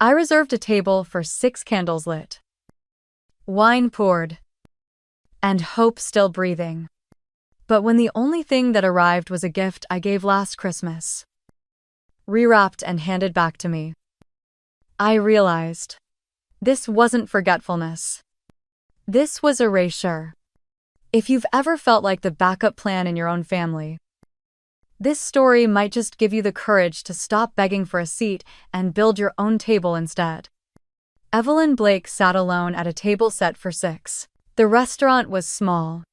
I reserved a table for 6 candles lit, wine poured, and hope still breathing. But when the only thing that arrived was a gift I gave last Christmas, rewrapped and handed back to me, I realized this wasn't forgetfulness. This was erasure. If you've ever felt like the backup plan in your own family, this story might just give you the courage to stop begging for a seat and build your own table instead. Evelyn Blake sat alone at a table set for 6. The restaurant was small,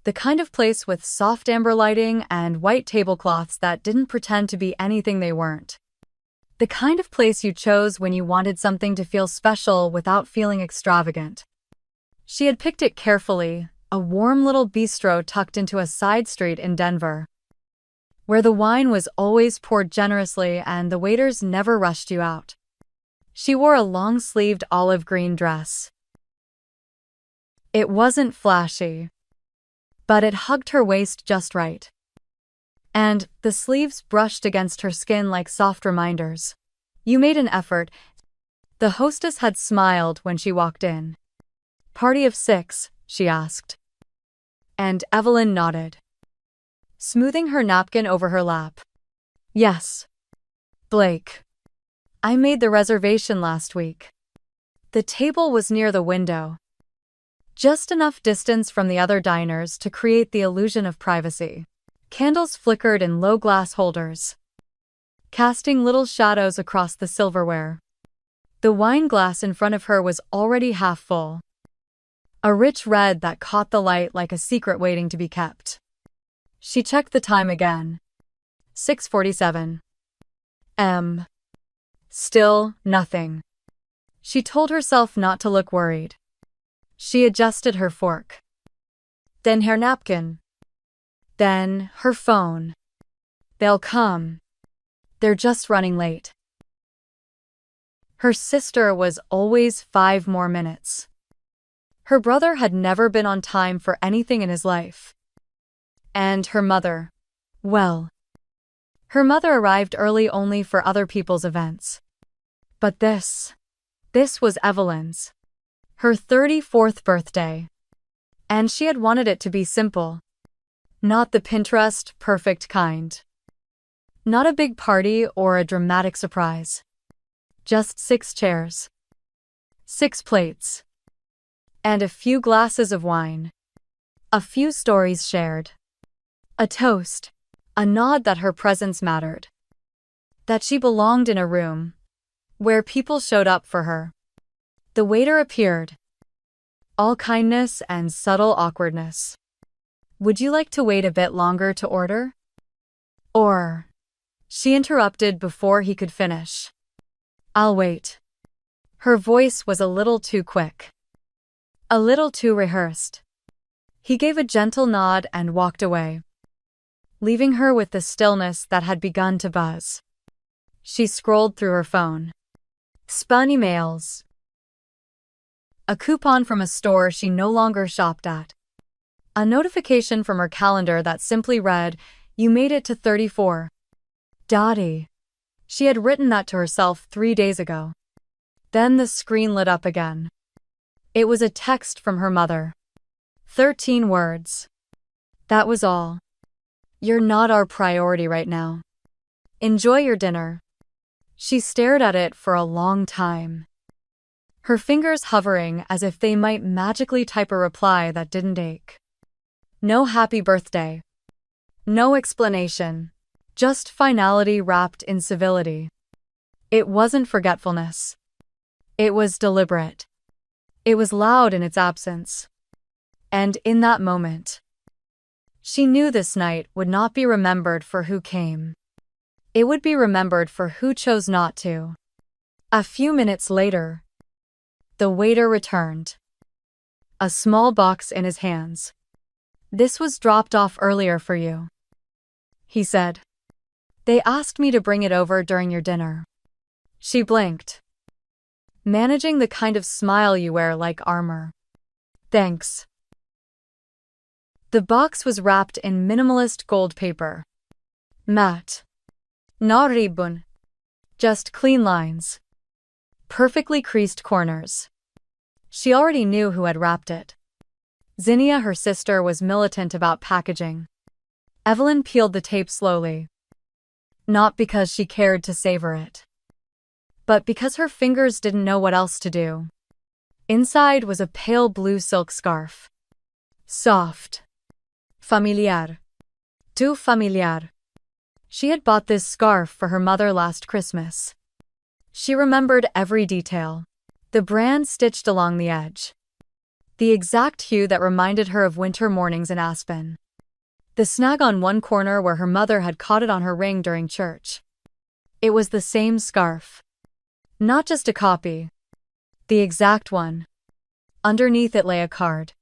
the kind of place with soft amber lighting and white tablecloths that didn't pretend to be anything they weren't. The kind of place you chose when you wanted something to feel special without feeling extravagant. She had picked it carefully, a warm little bistro tucked into a side street in Denver, where the wine was always poured generously and the waiters never rushed you out. She wore a long-sleeved olive green dress. It wasn't flashy, but it hugged her waist just right, and the sleeves brushed against her skin like soft reminders. You made an effort. The hostess had smiled when she walked in. "Party of 6, she asked. And Evelyn nodded, smoothing her napkin over her lap. "Yes, Blake. I made the reservation last week." The table was near the window, just enough distance from the other diners to create the illusion of privacy. Candles flickered in low glass holders, casting little shadows across the silverware. The wine glass in front of her was already half full, a rich red that caught the light like a secret waiting to be kept. She checked the time again. 6:47 m. Still nothing. She told herself not to look worried. She adjusted her fork, then her napkin, then her phone. They'll come. They're just running late. Her sister was always 5 more minutes. Her brother had never been on time for anything in his life. And her mother, well, her mother arrived early only for other people's events. But this was Evelyn's, her 34th birthday. And she had wanted it to be simple. Not the Pinterest perfect kind. Not a big party or a dramatic surprise. Just 6 chairs, 6 plates, and a few glasses of wine. A few stories shared. A toast, a nod that her presence mattered. That she belonged in a room where people showed up for her. The waiter appeared, all kindness and subtle awkwardness. "Would you like to wait a bit longer to order?" Or, she interrupted before he could finish. "I'll wait." Her voice was a little too quick, a little too rehearsed. He gave a gentle nod and walked away, leaving her with the stillness that had begun to buzz. She scrolled through her phone. Spun emails. A coupon from a store she no longer shopped at. A notification from her calendar that simply read, "You made it to 34. Dottie." She had written that to herself 3 days ago. Then the screen lit up again. It was a text from her mother. 13 words. That was all. "You're not our priority right now. Enjoy your dinner." She stared at it for a long time, her fingers hovering as if they might magically type a reply that didn't ache. No happy birthday. No explanation. Just finality wrapped in civility. It wasn't forgetfulness. It was deliberate. It was loud in its absence. And in that moment, she knew this night would not be remembered for who came. It would be remembered for who chose not to. A few minutes later, the waiter returned, a small box in his hands. "This was dropped off earlier for you," he said. "They asked me to bring it over during your dinner." She blinked, managing the kind of smile you wear like armor. "Thanks." The box was wrapped in minimalist gold paper. Matte. Not ribbon. Just clean lines. perfectly creased corners. She already knew who had wrapped it. Zinnia, her sister, was militant about packaging. Evelyn peeled the tape slowly. Not because she cared to savor it, but because her fingers didn't know what else to do. Inside was a pale blue silk scarf. Soft. Familiar. Too familiar. She had bought this scarf for her mother last Christmas. She remembered every detail. The brand stitched along the edge. The exact hue that reminded her of winter mornings in Aspen. The snag on one corner where her mother had caught it on her ring during church. It was the same scarf. Not just a copy. The exact one. Underneath it lay a card.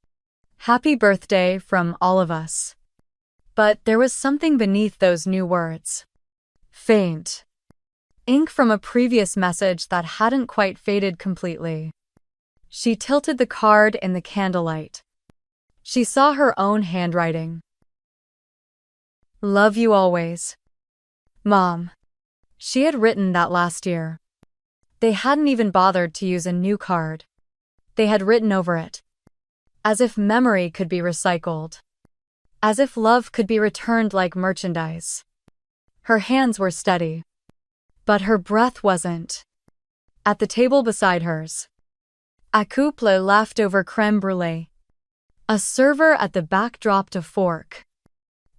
Happy birthday from all of us. But there was something beneath those new words. Faint. Ink from a previous message that hadn't quite faded completely. She tilted the card in the candlelight. She saw her own handwriting. Love you always. Mom. She had written that last year. They hadn't even bothered to use a new card. They had written over it. As if memory could be recycled. As if love could be returned like merchandise. Her hands were steady. But her breath wasn't. At the table beside hers, a couple laughed over crème brûlée. A server at the back dropped a fork.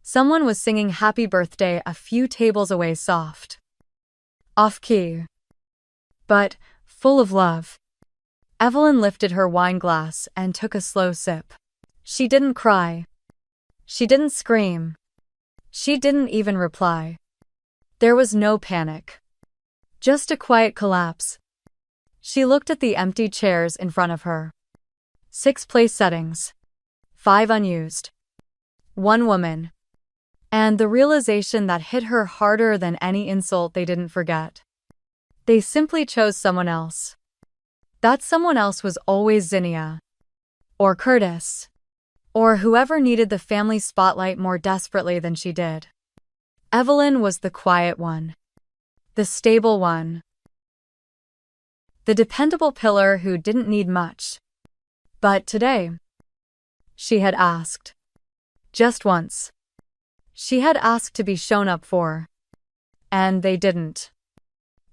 Someone was singing Happy Birthday a few tables away, soft. Off-key. But full of love. Evelyn lifted her wine glass and took a slow sip. She didn't cry. She didn't scream. She didn't even reply. There was no panic. Just a quiet collapse. She looked at the empty chairs in front of her. 6 place settings. 5 unused. 1 woman. And the realization that hit her harder than any insult they didn't forget. They simply chose someone else. That someone else was always Zinnia. Or Curtis. Or whoever needed the family spotlight more desperately than she did. Evelyn was the quiet one. The stable one. The dependable pillar who didn't need much. But today, she had asked. Just once. She had asked to be shown up for. And they didn't.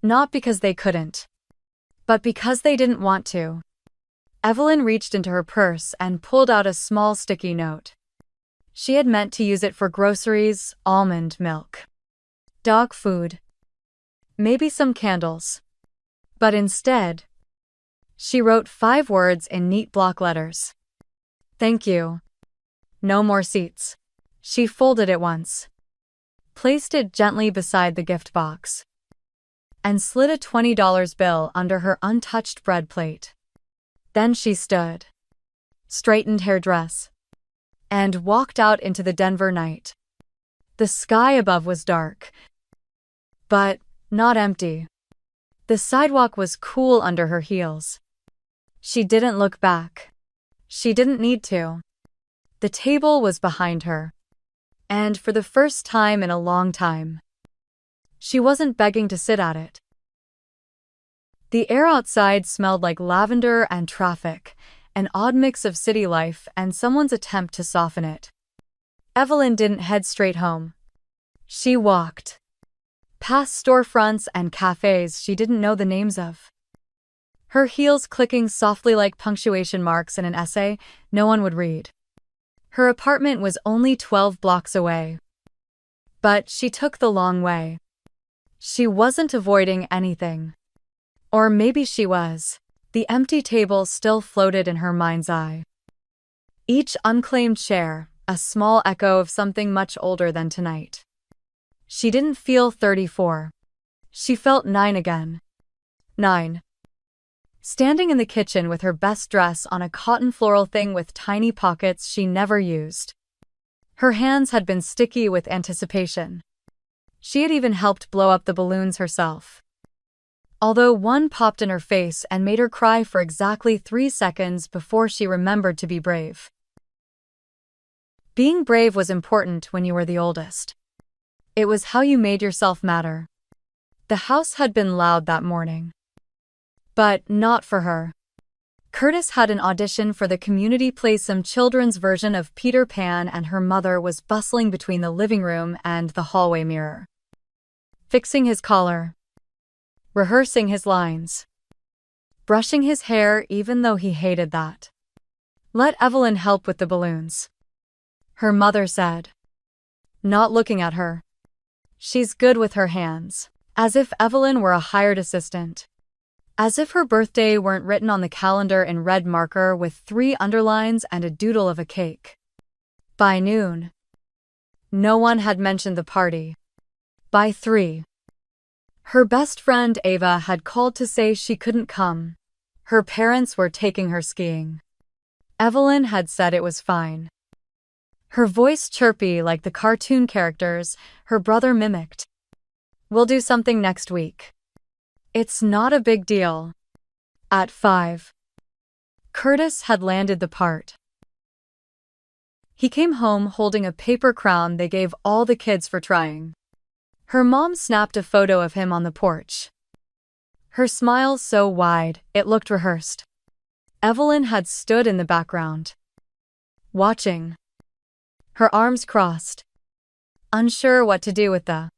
Not because they couldn't. But because they didn't want to. Evelyn reached into her purse and pulled out a small sticky note. She had meant to use it for groceries, almond milk, dog food, maybe some candles. But instead, she wrote 5 words in neat block letters. Thank you. No more seats. She folded it once, placed it gently beside the gift box, and slid a $20 bill under her untouched bread plate. Then she stood, straightened her dress, and walked out into the Denver night. The sky above was dark, but not empty. The sidewalk was cool under her heels. She didn't look back. She didn't need to. The table was behind her. And for the first time in a long time, she wasn't begging to sit at it. The air outside smelled like lavender and traffic, an odd mix of city life and someone's attempt to soften it. Evelyn didn't head straight home. She walked. Past storefronts and cafes she didn't know the names of. Her heels clicking softly like punctuation marks in an essay no one would read. Her apartment was only 12 blocks away. But she took the long way. She wasn't avoiding anything. Or maybe she was. The empty table still floated in her mind's eye. Each unclaimed share, a small echo of something much older than tonight. She didn't feel 34. She felt 9 again. 9. Standing in the kitchen with her best dress on a cotton floral thing with tiny pockets she never used. Her hands had been sticky with anticipation. She had even helped blow up the balloons herself. Although one popped in her face and made her cry for exactly 3 seconds before she remembered to be brave. Being brave was important when you were the oldest. It was how you made yourself matter. The house had been loud that morning. But not for her. Curtis had an audition for the community play some children's version of Peter Pan, and her mother was bustling between the living room and the hallway mirror. Fixing his collar. Rehearsing his lines. Brushing his hair even though he hated that. Let Evelyn help with the balloons, her mother said, not looking at her. She's good with her hands. As if Evelyn were a hired assistant. As if her birthday weren't written on the calendar in red marker with 3 underlines and a doodle of a cake. By noon, no one had mentioned the party. By 3, her best friend Ava had called to say she couldn't come. Her parents were taking her skiing. Evelyn had said it was fine. Her voice chirpy like the cartoon characters her brother mimicked. We'll do something next week. It's not a big deal. At 5, Curtis had landed the part. He came home holding a paper crown they gave all the kids for trying. Her mom snapped a photo of him on the porch. Her smile so wide, it looked rehearsed. Evelyn had stood in the background, watching, her arms crossed, unsure what to do with the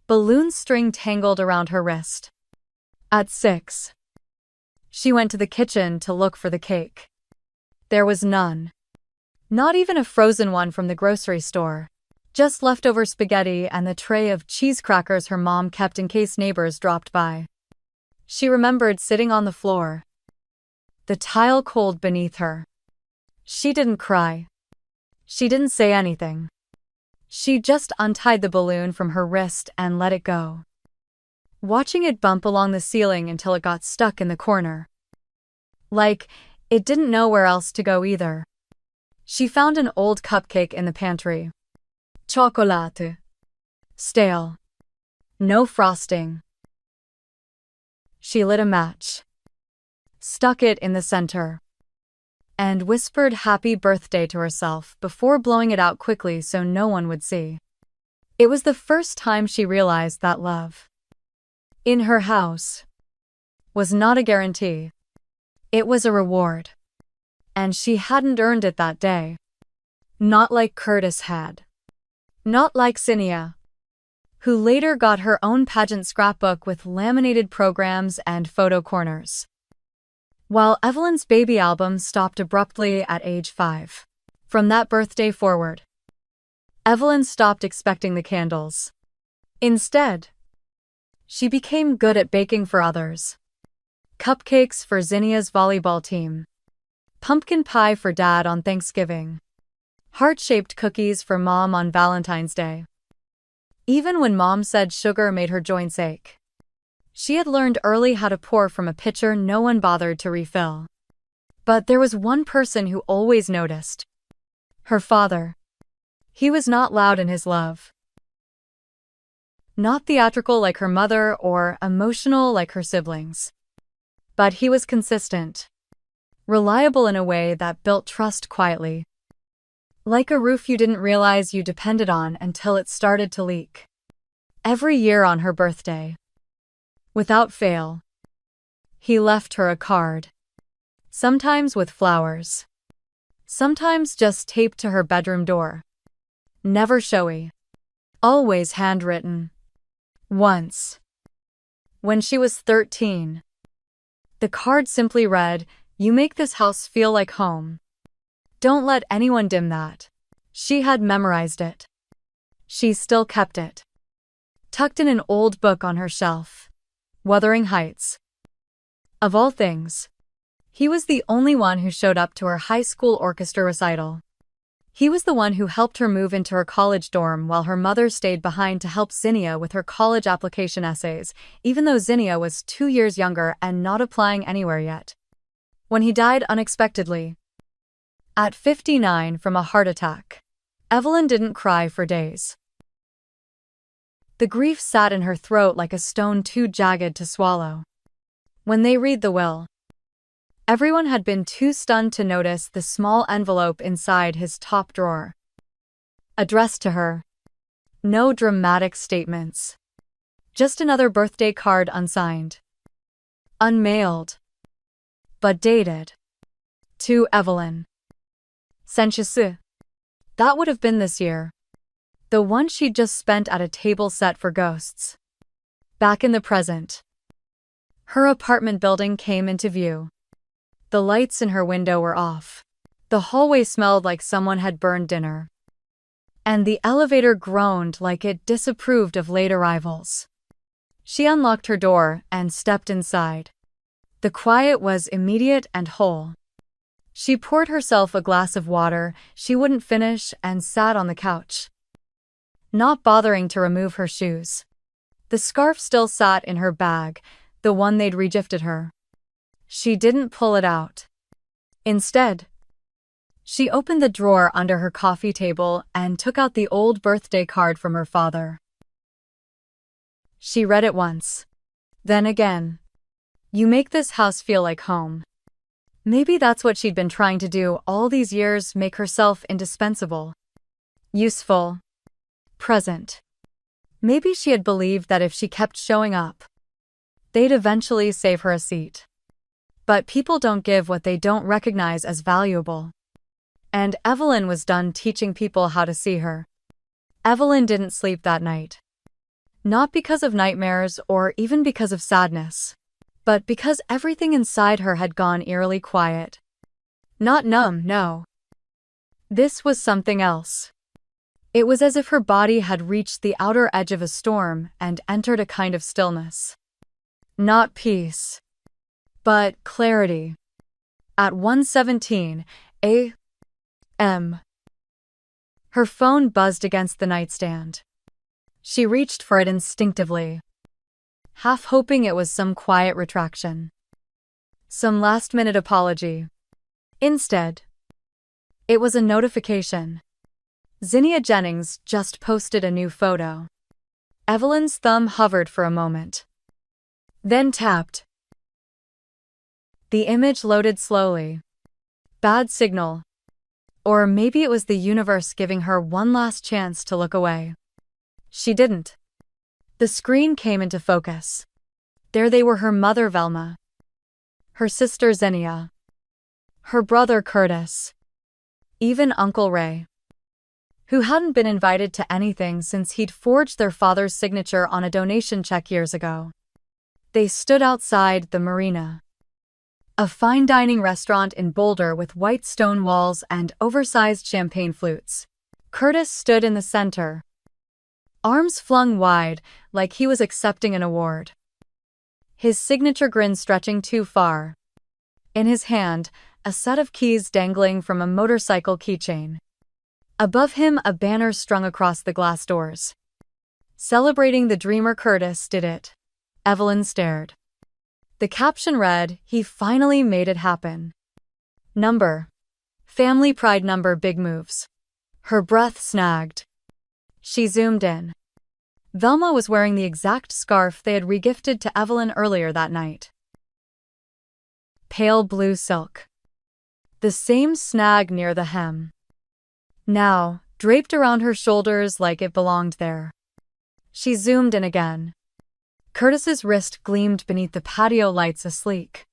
balloon string tangled around her wrist. At 6, she went to the kitchen to look for the cake. There was none. Not even a frozen one from the grocery store. Just leftover spaghetti and the tray of cheese crackers her mom kept in case neighbors dropped by. She remembered sitting on the floor, the tile cold beneath her. She didn't cry. She didn't say anything. She just untied the balloon from her wrist and let it go, watching it bump along the ceiling until it got stuck in the corner. Like, it didn't know where else to go either. She found an old cupcake in the pantry. Chocolate. Stale. No frosting. She lit a match, stuck it in the center, and whispered happy birthday to herself before blowing it out quickly so no one would see. It was the first time she realized that love, in her house, was not a guarantee. It was a reward. And she hadn't earned it that day. Not like Curtis had. Not like Zinnia, who later got her own pageant scrapbook with laminated programs and photo corners. While Evelyn's baby album stopped abruptly at age 5. From that birthday forward, Evelyn stopped expecting the candles. Instead, she became good at baking for others. Cupcakes for Zinnia's volleyball team. Pumpkin pie for Dad on Thanksgiving. Heart-shaped cookies for Mom on Valentine's Day. Even when Mom said sugar made her joints ache, she had learned early how to pour from a pitcher no one bothered to refill. But there was one person who always noticed. Her father. He was not loud in his love. Not theatrical like her mother or emotional like her siblings. But he was consistent. Reliable in a way that built trust quietly. Like a roof you didn't realize you depended on until it started to leak. Every year on her birthday, without fail, he left her a card. Sometimes with flowers. Sometimes just taped to her bedroom door. Never showy. Always handwritten. Once, when she was 13, the card simply read, "You make this house feel like home. Don't let anyone dim that." She had memorized it. She still kept it, tucked in an old book on her shelf. Wuthering Heights. Of all things, he was the only one who showed up to her high school orchestra recital. He was the one who helped her move into her college dorm while her mother stayed behind to help Zinnia with her college application essays, even though Zinnia was 2 years younger and not applying anywhere yet. When he died unexpectedly, at 59 from a heart attack, Evelyn didn't cry for days. The grief sat in her throat like a stone too jagged to swallow. When they read the will, everyone had been too stunned to notice the small envelope inside his top drawer. Addressed to her. No dramatic statements. Just another birthday card unsigned. Unmailed. but dated. To Evelyn. Senshitsu. That would have been this year. The one she'd just spent at a table set for ghosts. Back in the present. Her apartment building came into view. The lights in her window were off. The hallway smelled like someone had burned dinner. And the elevator groaned like it disapproved of late arrivals. She unlocked her door and stepped inside. The quiet was immediate and whole. She poured herself a glass of water she wouldn't finish and sat on the couch, not bothering to remove her shoes. The scarf still sat in her bag, the one they'd regifted her. She didn't pull it out. Instead, she opened the drawer under her coffee table and took out the old birthday card from her father. She read it once. Then again. You make this house feel like home. Maybe that's what she'd been trying to do all these years, make herself indispensable. Useful. Present. Maybe she had believed that if she kept showing up, they'd eventually save her a seat. But people don't give what they don't recognize as valuable. And Evelyn was done teaching people how to see her. Evelyn didn't sleep that night. Not because of nightmares or even because of sadness, but because everything inside her had gone eerily quiet. Not numb, no. This was something else. It was as if her body had reached the outer edge of a storm and entered a kind of stillness. Not peace, but clarity. At 1:17 a.m., her phone buzzed against the nightstand. She reached for it instinctively, half hoping it was some quiet retraction, some last-minute apology. Instead, it was a notification. Zinnia Jennings just posted a new photo. Evelyn's thumb hovered for a moment, then tapped. The image loaded slowly. Bad signal. Or maybe it was the universe giving her one last chance to look away. She didn't. The screen came into focus. There they were, her mother Velma, her sister Zinnia, her brother Curtis, even Uncle Ray, who hadn't been invited to anything since he'd forged their father's signature on a donation check years ago. They stood outside the Marina, a fine dining restaurant in Boulder with white stone walls and oversized champagne flutes. Curtis stood in the center, arms flung wide like he was accepting an award, his signature grin stretching too far. In his hand, a set of keys dangling from a motorcycle keychain. Above him, a banner strung across the glass doors. Celebrating the dreamer Curtis did it. Evelyn stared. The caption read, "He finally made it happen. Number. Family pride number big moves." Her breath snagged. She zoomed in. Velma was wearing the exact scarf they had regifted to Evelyn earlier that night. Pale blue silk. The same snag near the hem. Now, draped around her shoulders like it belonged there. She zoomed in again. Curtis's wrist gleamed beneath the patio lights, a sleek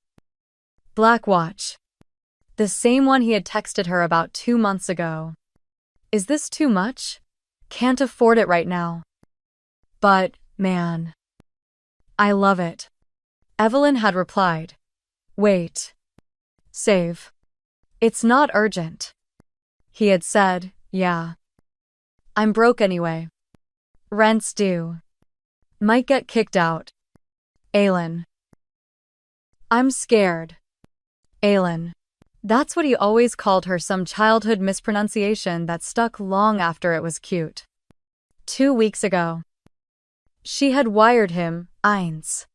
black watch. The same one he had texted her about 2 months ago. Is this too much? Can't afford it right now. But, man, I love it. Evelyn had replied. Wait. Save. It's not urgent. He had said, yeah. I'm broke anyway. Rent's due. Might get kicked out. Aylin. I'm scared. Aylin. That's what he always called her, some childhood mispronunciation that stuck long after it was cute. 2 weeks ago, she had wired him, eins.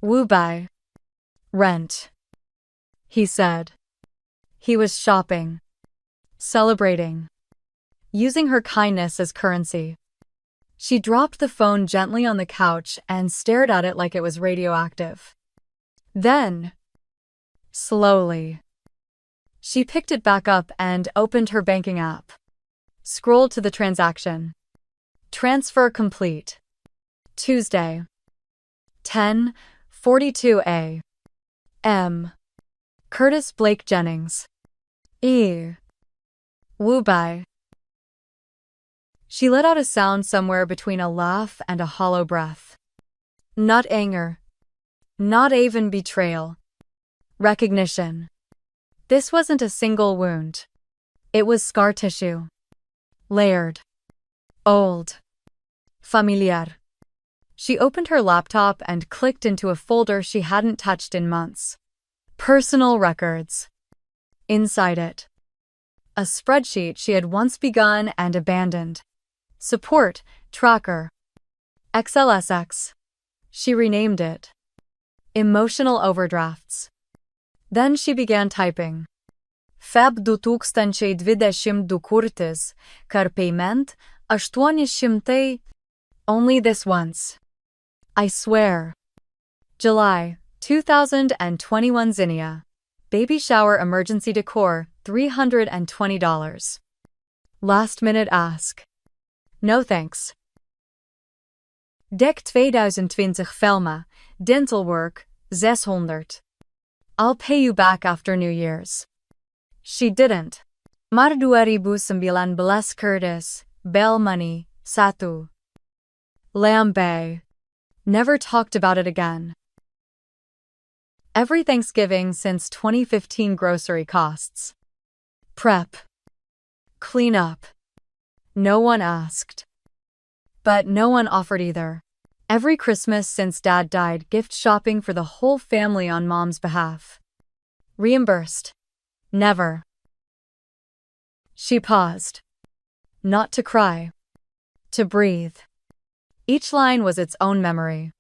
Wubai. Rent. He said. He was shopping. Celebrating. Using her kindness as currency. She dropped the phone gently on the couch and stared at it like it was radioactive. Then, slowly, she picked it back up and opened her banking app. Scrolled to the transaction. Transfer complete. Tuesday. 10:42 a.m. Curtis Blake Jennings. Wubai. She let out a sound somewhere between a laugh and a hollow breath. Not anger. Not even betrayal. Recognition. This wasn't a single wound. It was scar tissue. Layered. Old. Familiar. She opened her laptop and clicked into a folder she hadn't touched in months. Personal records. Inside it, a spreadsheet she had once begun and abandoned. Support tracker. XLSX. She renamed it. Emotional overdrafts. Then she began typing. Feb 2022 kurtis, kar payment 800. Only this once. I swear. July 2021 Zinnia. Baby shower emergency decor, $320. Last minute ask. No thanks. Dek 2020 Velma, dental work, 600. I'll pay you back after New Year's. She didn't. Mar 2019 Curtis, bail money, 1. Lambe. Never talked about it again. Every Thanksgiving since 2015 grocery costs. Prep. Clean up. No one asked. But no one offered either. Every Christmas since Dad died, gift shopping for the whole family on Mom's behalf. Reimbursed. Never. She paused. Not to cry. To breathe. Each line was its own memory.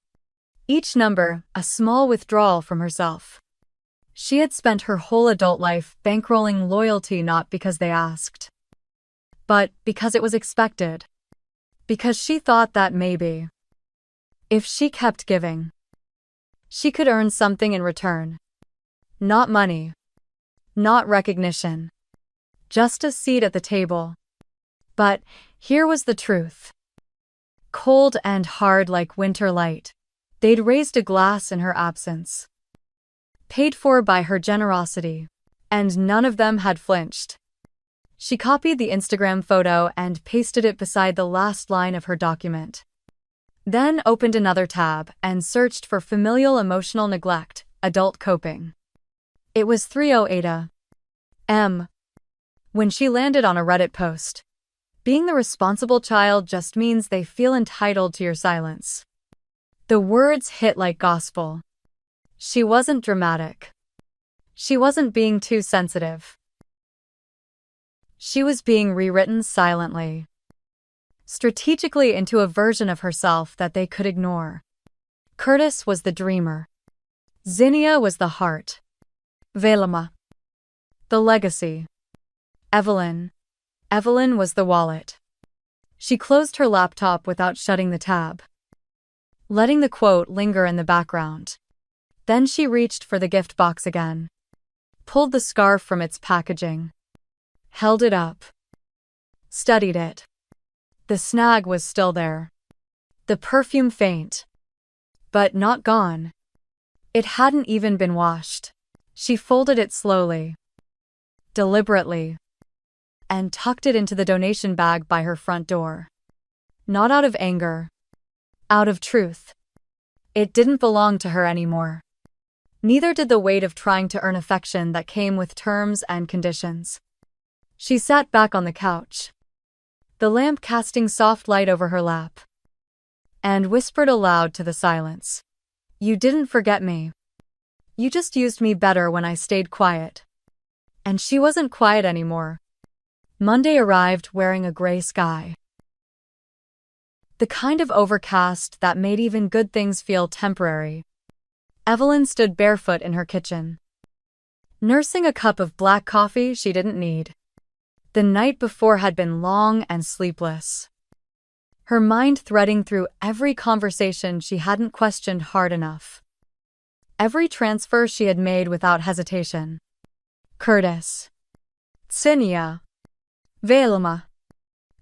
Each number, a small withdrawal from herself. She had spent her whole adult life bankrolling loyalty not because they asked, but because it was expected. Because she thought that maybe, if she kept giving, she could earn something in return. Not money. Not recognition. Just a seat at the table. But here was the truth. Cold and hard like winter light. They'd raised a glass in her absence. Paid for by her generosity. And none of them had flinched. She copied the Instagram photo and pasted it beside the last line of her document. Then opened another tab and searched for familial emotional neglect, adult coping. It was 3:08 a.m. when she landed on a Reddit post. Being the responsible child just means they feel entitled to your silence. The words hit like gospel. She wasn't dramatic. She wasn't being too sensitive. She was being rewritten silently. Strategically into a version of herself that they could ignore. Curtis was the dreamer. Zinnia was the heart. Velma. The legacy. Evelyn was the wallet. She closed her laptop without shutting the tab, letting the quote linger in the background. Then she reached for the gift box again, pulled the scarf from its packaging, held it up, studied it. The snag was still there. The perfume faint, but not gone. It hadn't even been washed. She folded it slowly, deliberately, and tucked it into the donation bag by her front door. Not out of anger. Out of truth. It didn't belong to her anymore. Neither did the weight of trying to earn affection that came with terms and conditions. She sat back on the couch, the lamp casting soft light over her lap, and whispered aloud to the silence. You didn't forget me. You just used me better when I stayed quiet. And she wasn't quiet anymore. Monday arrived wearing a gray sky. The kind of overcast that made even good things feel temporary. Evelyn stood barefoot in her kitchen, nursing a cup of black coffee she didn't need. The night before had been long and sleepless. Her mind threading through every conversation she hadn't questioned hard enough. Every transfer she had made without hesitation. Curtis. Zinnia. Velma.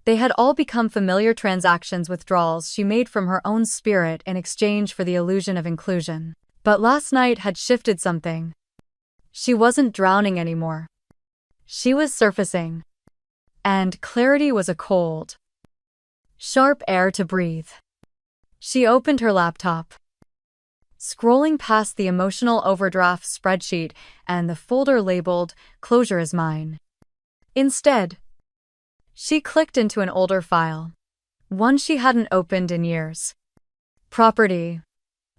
They had all become familiar transactions, withdrawals she made from her own spirit in exchange for the illusion of inclusion. But last night had shifted something. She wasn't drowning anymore. She was surfacing. And clarity was a cold, sharp air to breathe. She opened her laptop, scrolling past the emotional overdraft spreadsheet and the folder labeled "Closure is mine." Instead, she clicked into an older file, one she hadn't opened in years. Property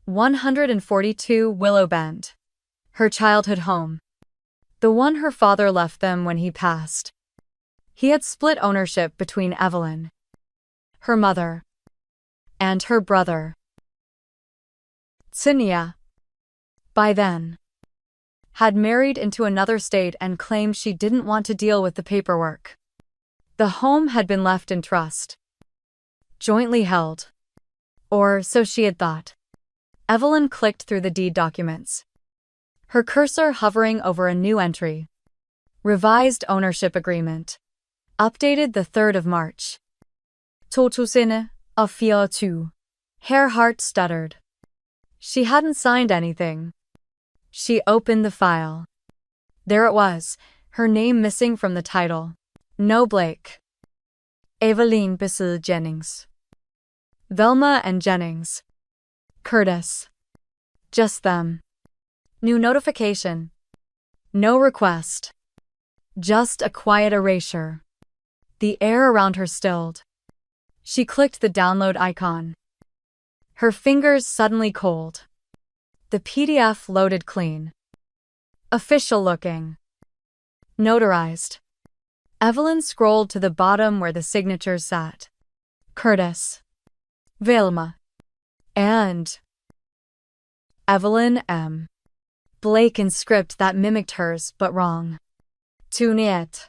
142 Willow Bend. Her childhood home. The one her father left them when he passed. He had split ownership between Evelyn, her mother, and her brother, Tsinia. By then, had married into another state and claimed she didn't want to deal with the paperwork. The home had been left in trust, jointly held. Or so she had thought. Evelyn clicked through the deed documents, her cursor hovering over a new entry. Revised ownership agreement. Updated the 3rd of March. 2024. Her heart stuttered. She hadn't signed anything. She opened the file. There it was, her name missing from the title. No Blake. Evelyn Bissell Jennings. Velma and Jennings. Curtis. Just them. New notification. No request. Just a quiet erasure. The air around her stilled. She clicked the download icon. Her fingers suddenly cold. The PDF loaded clean. Official looking. Notarized. Evelyn scrolled to the bottom where the signatures sat. Curtis. Velma. And Evelyn M. Blake in script that mimicked hers but wrong. Too neat.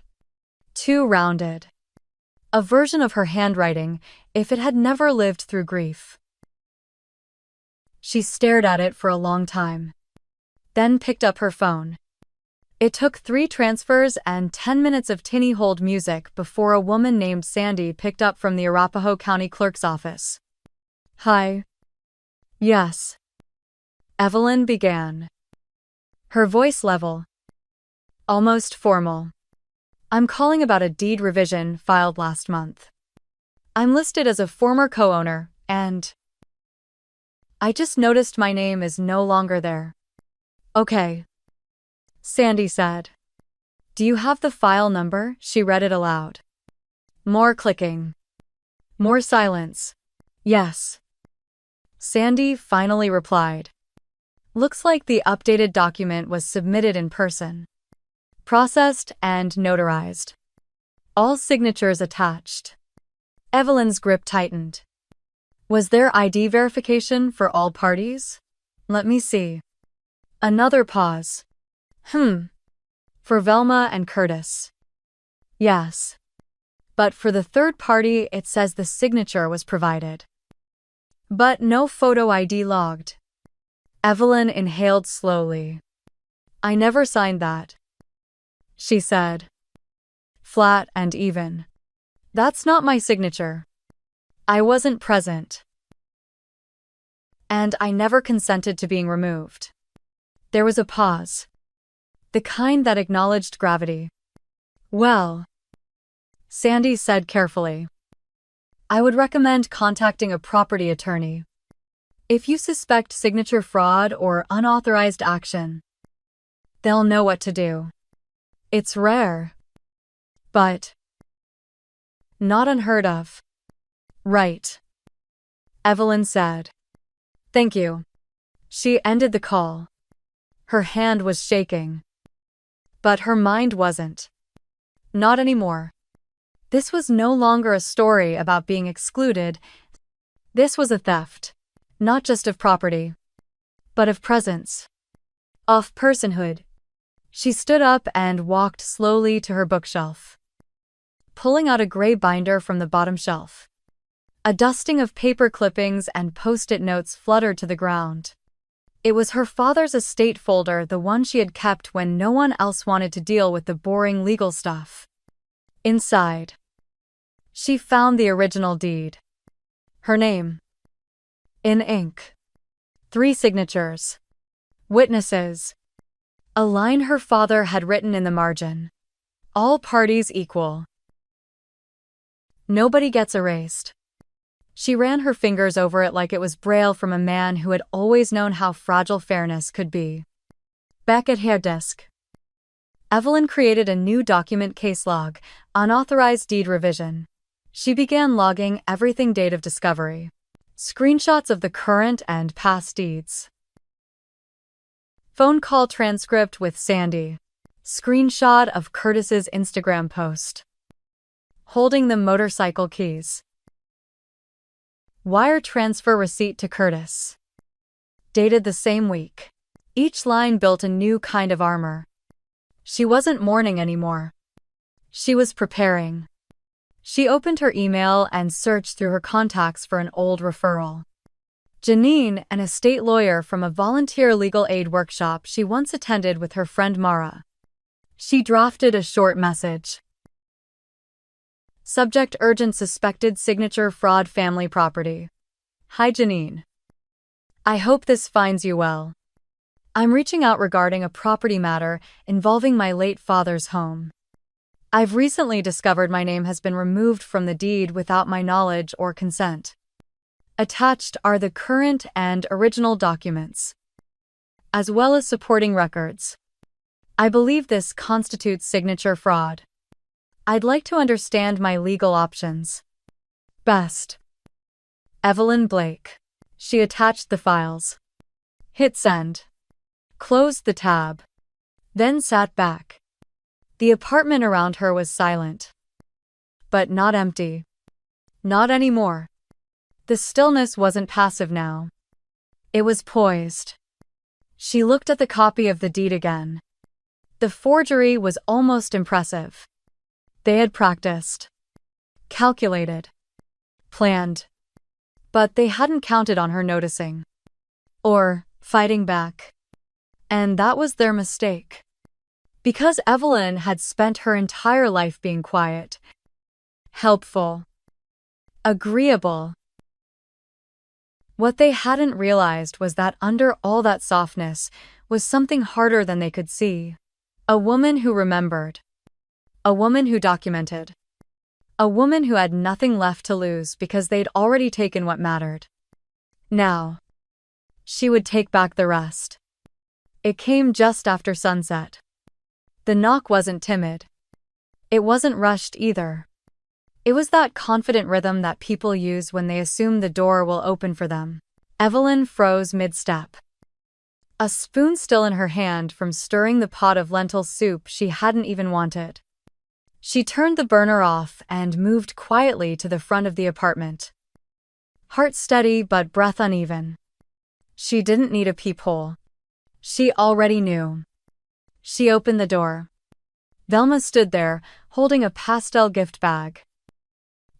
Too rounded. A version of her handwriting if it had never lived through grief. She stared at it for a long time. Then picked up her phone. It took 3 transfers and 10 minutes of tinny hold music before a woman named Sandy picked up from the Arapahoe County Clerk's office. Hi. Yes. Evelyn began. Her voice level. Almost formal. I'm calling about a deed revision filed last month. I'm listed as a former co-owner, and I just noticed my name is no longer there. Okay. Sandy said. Do you have the file number? She read it aloud. More clicking. More silence. Yes. Sandy finally replied. Looks like the updated document was submitted in person. Processed and notarized. All signatures attached. Evelyn's grip tightened. Was there ID verification for all parties? Let me see. Another pause. For Velma and Curtis. Yes. But for the third party, it says the signature was provided. But no photo ID logged. Evelyn inhaled slowly. I never signed that, she said. Flat and even. That's not my signature. I wasn't present. And I never consented to being removed. There was a pause. The kind that acknowledged gravity. Well, Sandy said carefully, I would recommend contacting a property attorney. If you suspect signature fraud or unauthorized action, they'll know what to do. It's rare, but not unheard of. Right. Evelyn said. Thank you. She ended the call. Her hand was shaking. But her mind wasn't. Not anymore. This was no longer a story about being excluded. This was a theft. Not just of property, but of presence. Of personhood. She stood up and walked slowly to her bookshelf, pulling out a gray binder from the bottom shelf. A dusting of paper clippings and post-it notes fluttered to the ground. It was her father's estate folder, the one she had kept when no one else wanted to deal with the boring legal stuff. Inside, she found the original deed. Her name. In ink. 3 signatures. Witnesses. A line her father had written in the margin. All parties equal. Nobody gets erased. She ran her fingers over it like it was braille from a man who had always known how fragile fairness could be. Back at her desk, Evelyn created a new document case log, unauthorized deed revision. She began logging everything date of discovery. Screenshots of the current and past deeds. Phone call transcript with Sandy. Screenshot of Curtis's Instagram post. Holding the motorcycle keys. Wire transfer receipt to Curtis. Dated the same week. Each line built a new kind of armor. She wasn't mourning anymore. She was preparing. She opened her email and searched through her contacts for an old referral. Janine, an estate lawyer from a volunteer legal aid workshop she once attended with her friend Mara. She drafted a short message. Subject: urgent suspected signature fraud family property. Hi Janine. I hope this finds you well. I'm reaching out regarding a property matter involving my late father's home. I've recently discovered my name has been removed from the deed without my knowledge or consent. Attached are the current and original documents, as well as supporting records. I believe this constitutes signature fraud. I'd like to understand my legal options. Best. Evelyn Blake. She attached the files. Hit send. Closed the tab. Then sat back. The apartment around her was silent. But not empty. Not anymore. The stillness wasn't passive now. It was poised. She looked at the copy of the deed again. The forgery was almost impressive. They had practiced. Calculated. Planned. But they hadn't counted on her noticing. Or fighting back. And that was their mistake. Because Evelyn had spent her entire life being quiet, helpful, agreeable. What they hadn't realized was that under all that softness was something harder than they could see. A woman who remembered. A woman who documented. A woman who had nothing left to lose because they'd already taken what mattered. Now, she would take back the rest. It came just after sunset. The knock wasn't timid. It wasn't rushed either. It was that confident rhythm that people use when they assume the door will open for them. Evelyn froze mid-step. A spoon still in her hand from stirring the pot of lentil soup she hadn't even wanted. She turned the burner off and moved quietly to the front of the apartment. Heart steady but breath uneven. She didn't need a peephole. She already knew. She opened the door. Velma stood there, holding a pastel gift bag.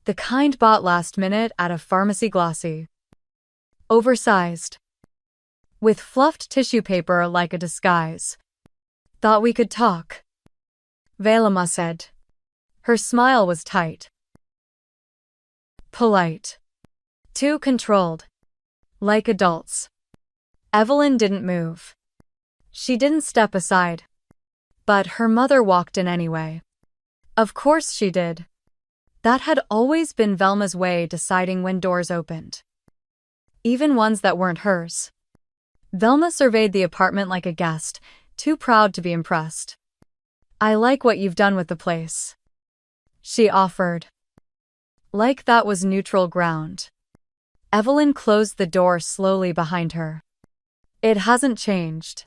The kind bought last minute at a pharmacy. Glossy. Oversized. With fluffed tissue paper like a disguise. Thought we could talk. Velma said. Her smile was tight. Polite. Too controlled. Like adults. Evelyn didn't move. She didn't step aside. But her mother walked in anyway. Of course she did. That had always been Velma's way deciding when doors opened. Even ones that weren't hers. Velma surveyed the apartment like a guest, too proud to be impressed. I like what you've done with the place. She offered. Like that was neutral ground. Evelyn closed the door slowly behind her. It hasn't changed,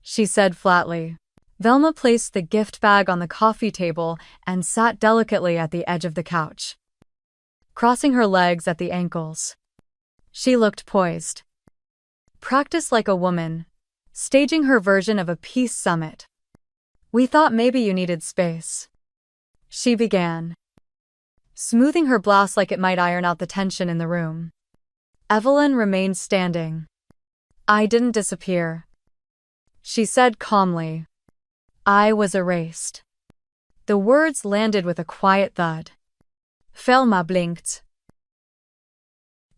she said flatly. Velma placed the gift bag on the coffee table and sat delicately at the edge of the couch, crossing her legs at the ankles. She looked poised. Practiced like a woman, staging her version of a peace summit. We thought maybe you needed space. She began, smoothing her blouse like it might iron out the tension in the room. Evelyn remained standing. I didn't disappear, she said calmly. I was erased. The words landed with a quiet thud. Velma blinked.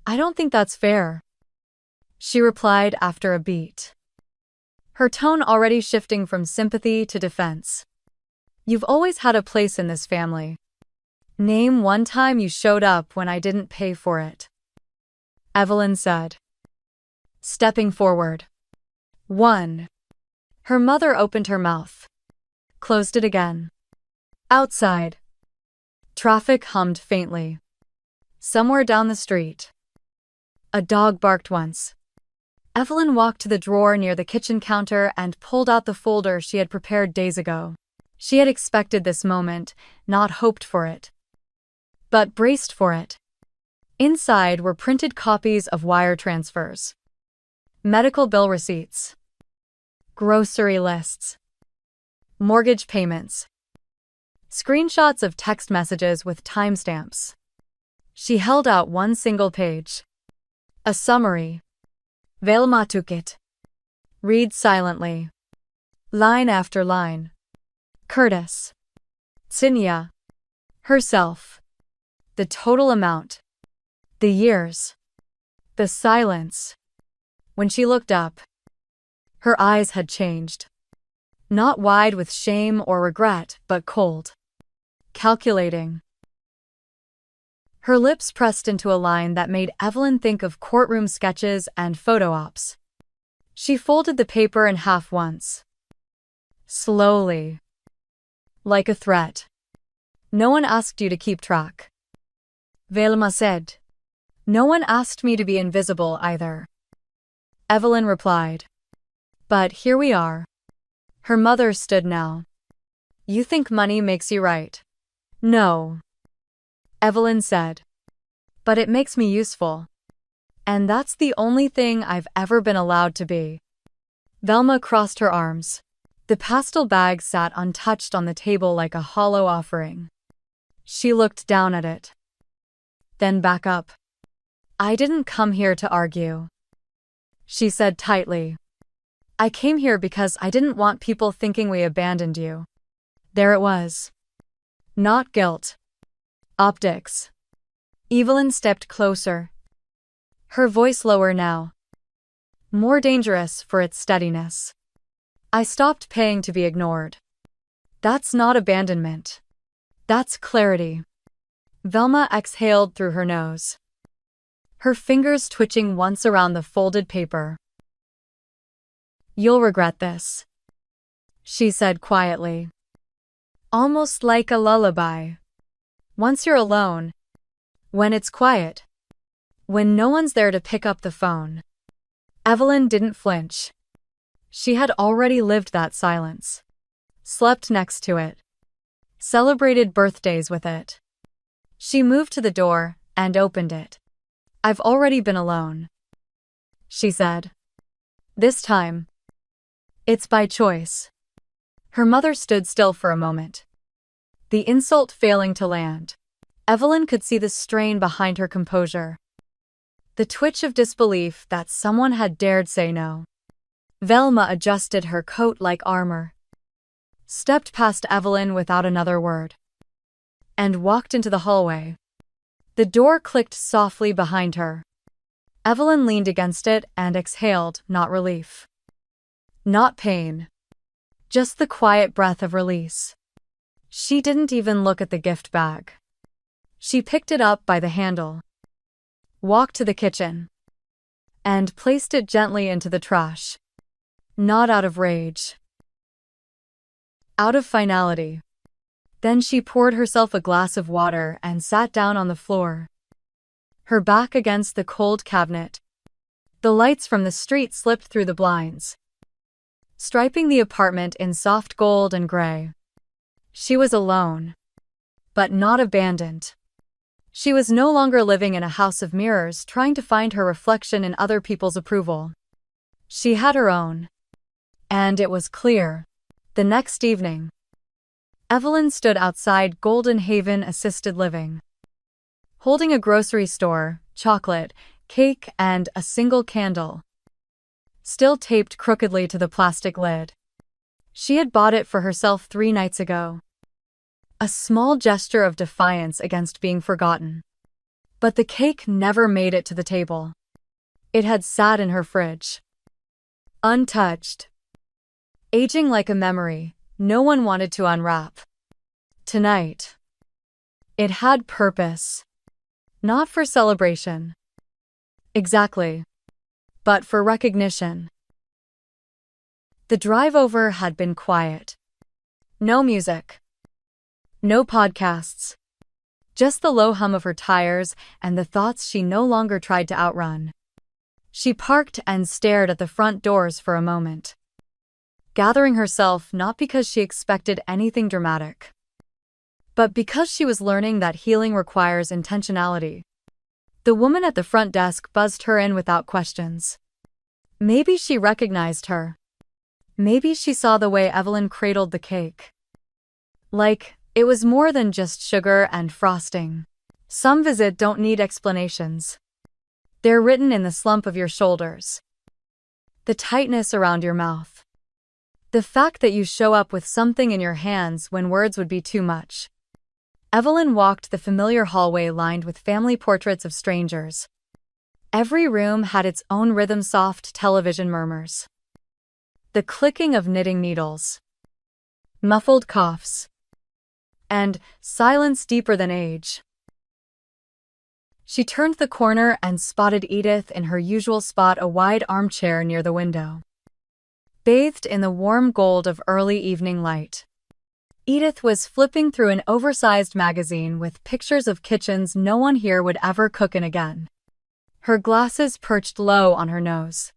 I don't think that's fair, she replied after a beat. her tone already shifting from sympathy to defense. You've always had a place in this family. Name one time you showed up when I didn't pay for it. Evelyn said, stepping forward. 1. Her mother opened her mouth, closed it again. Outside. Traffic hummed faintly. Somewhere down the street. A dog barked once. Evelyn walked to the drawer near the kitchen counter and pulled out the folder she had prepared days ago. She had expected this moment, not hoped for it, but braced for it. Inside were printed copies of wire transfers, medical bill receipts, grocery lists, mortgage payments, screenshots of text messages with timestamps. She held out one single page. A summary. Velma took it. Read silently. Line after line. Curtis. Tsinia. Herself. The total amount. The years. The silence. When she looked up, her eyes had changed. Not wide with shame or regret, but cold. Calculating. Her lips pressed into a line that made Evelyn think of courtroom sketches and photo ops. She folded the paper in half once. Slowly. Like a threat. No one asked you to keep track. Velma said. No one asked me to be invisible either. Evelyn replied. But here we are. Her mother stood now. You think money makes you right? No. Evelyn said. But it makes me useful. And that's the only thing I've ever been allowed to be. Velma crossed her arms. The pastel bag sat untouched on the table like a hollow offering. She looked down at it. Then back up. I didn't come here to argue. She said tightly. I came here because I didn't want people thinking we abandoned you. There it was. Not guilt. Optics. Evelyn stepped closer. Her voice lower now. More dangerous for its steadiness. I stopped paying to be ignored. That's not abandonment. That's clarity. Velma exhaled through her nose. Her fingers twitching once around the folded paper. You'll regret this, she said quietly. Almost like a lullaby. Once you're alone, when it's quiet, when no one's there to pick up the phone. Evelyn didn't flinch. She had already lived that silence. Slept next to it. Celebrated birthdays with it. She moved to the door and opened it. I've already been alone, she said. This time, it's by choice. Her mother stood still for a moment. The insult failing to land. Evelyn could see the strain behind her composure. The twitch of disbelief that someone had dared say no. Velma adjusted her coat like armor. Stepped past Evelyn without another word. And walked into the hallway. The door clicked softly behind her. Evelyn leaned against it and exhaled, not relief. Not pain. Just the quiet breath of release. She didn't even look at the gift bag. She picked it up by the handle, walked to the kitchen, and placed it gently into the trash. Not out of rage. Out of finality. Then she poured herself a glass of water and sat down on the floor, her back against the cold cabinet. The lights from the street slipped through the blinds, striping the apartment in soft gold and gray. She was alone, but not abandoned. She was no longer living in a house of mirrors trying to find her reflection in other people's approval. She had her own. And it was clear. The next evening, Evelyn stood outside Golden Haven Assisted Living, holding a grocery store, chocolate, cake, and a single candle, still taped crookedly to the plastic lid. She had bought it for herself 3 nights ago. A small gesture of defiance against being forgotten. But the cake never made it to the table. It had sat in her fridge, untouched, aging like a memory no one wanted to unwrap. Tonight, it had purpose. Not for celebration. Exactly. But for recognition. The drive over had been quiet. No music. No podcasts. Just the low hum of her tires and the thoughts she no longer tried to outrun. She parked and stared at the front doors for a moment, gathering herself not because she expected anything dramatic, but because she was learning that healing requires intentionality. The woman at the front desk buzzed her in without questions. Maybe she recognized her. Maybe she saw the way Evelyn cradled the cake. Like, it was more than just sugar and frosting. Some visits don't need explanations. They're written in the slump of your shoulders, the tightness around your mouth, the fact that you show up with something in your hands when words would be too much. Evelyn walked the familiar hallway lined with family portraits of strangers. Every room had its own rhythm, soft television murmurs, the clicking of knitting needles, muffled coughs, and silence deeper than age. She turned the corner and spotted Edith in her usual spot, a wide armchair near the window, bathed in the warm gold of early evening light. Edith was flipping through an oversized magazine with pictures of kitchens no one here would ever cook in again. Her glasses perched low on her nose,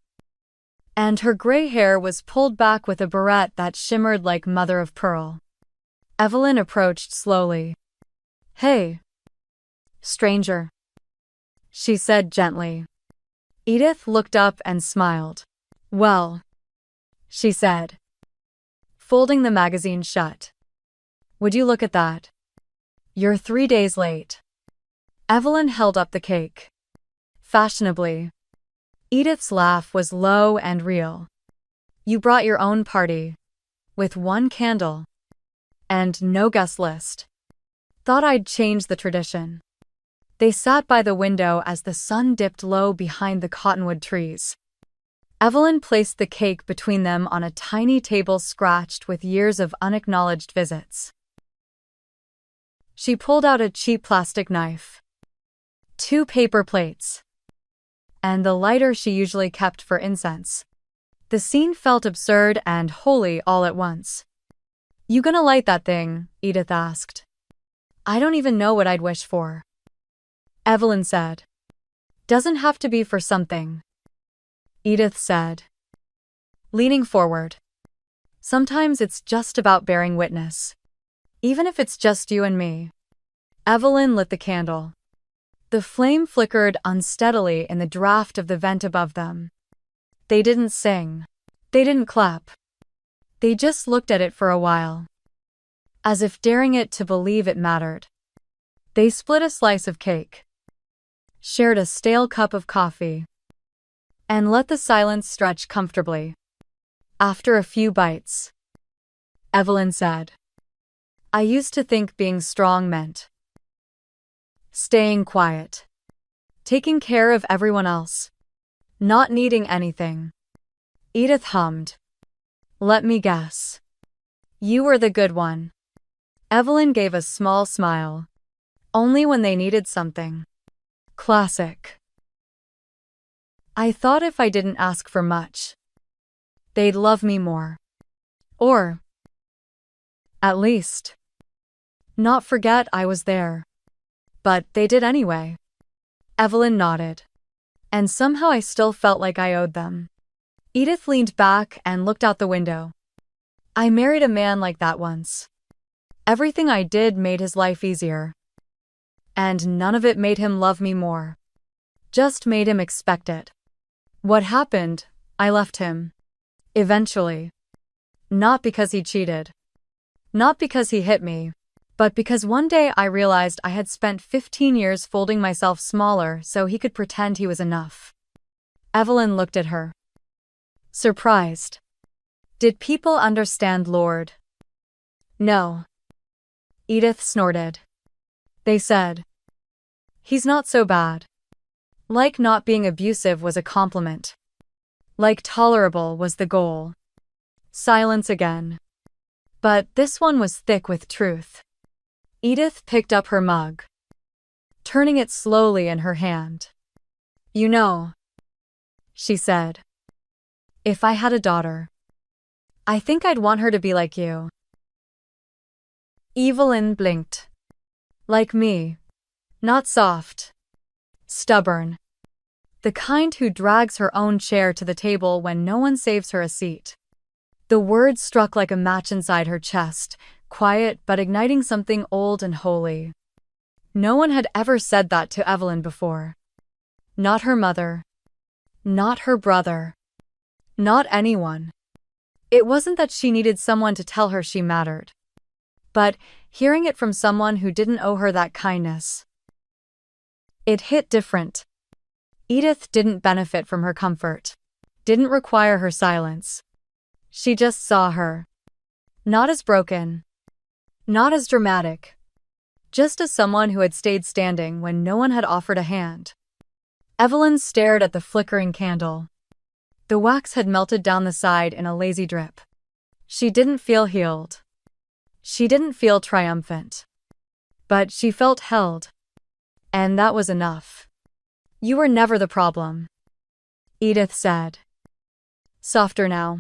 and her gray hair was pulled back with a barrette that shimmered like mother of pearl. Evelyn approached slowly. "Hey, stranger," she said gently. Edith looked up and smiled. "Well," she said, folding the magazine shut. "Would you look at that? You're 3 days late." Evelyn held up the cake, fashionably. Edith's laugh was low and real. "You brought your own party, with one candle, and no guest list. Thought I'd change the tradition." They sat by the window as the sun dipped low behind the cottonwood trees. Evelyn placed the cake between them on a tiny table scratched with years of unacknowledged visits. She pulled out a cheap plastic knife, 2 paper plates, and the lighter she usually kept for incense. The scene felt absurd and holy all at once. "You gonna light that thing?" Edith asked. "I don't even know what I'd wish for," Evelyn said. "Doesn't have to be for something," Edith said, leaning forward. "Sometimes it's just about bearing witness. Even if it's just you and me." Evelyn lit the candle. The flame flickered unsteadily in the draft of the vent above them. They didn't sing. They didn't clap. They just looked at it for a while, as if daring it to believe it mattered. They split a slice of cake, shared a stale cup of coffee, and let the silence stretch comfortably. After a few bites, Evelyn said, "I used to think being strong meant staying quiet, taking care of everyone else, not needing anything." Edith hummed, "Let me guess. You were the good one." Evelyn gave a small smile. "Only when they needed something." Classic. "I thought if I didn't ask for much, they'd love me more. Or, at least, not forget I was there. But they did anyway." Evelyn nodded. "And somehow I still felt like I owed them." Edith leaned back and looked out the window. "I married a man like that once. Everything I did made his life easier. And none of it made him love me more. Just made him expect it. What happened? I left him. Eventually. Not because he cheated. Not because he hit me. But because one day I realized I had spent 15 years folding myself smaller so he could pretend he was enough." Evelyn looked at her, surprised. "Did people understand Lord?" "No," Edith snorted. "They said, he's not so bad. Like not being abusive was a compliment. Like tolerable was the goal. Silence again. But this one was thick with truth. Edith picked up her mug, turning it slowly in her hand. You know, she said, if I had a daughter, I think I'd want her to be like you. Evelyn blinked. Like me. Not soft. Stubborn. The kind who drags her own chair to the table when no one saves her a seat. The words struck like a match inside her chest, quiet but igniting something old and holy. No one had ever said that to Evelyn before. Not her mother. Not her brother. Not anyone. It wasn't that she needed someone to tell her she mattered. But hearing it from someone who didn't owe her that kindness, it hit different. Edith didn't benefit from her comfort, didn't require her silence. She just saw her. Not as broken. Not as dramatic. Just as someone who had stayed standing when no one had offered a hand. Evelyn stared at the flickering candle. The wax had melted down the side in a lazy drip. She didn't feel healed. She didn't feel triumphant. But she felt held. And that was enough. You were never the problem, Edith said. Softer now.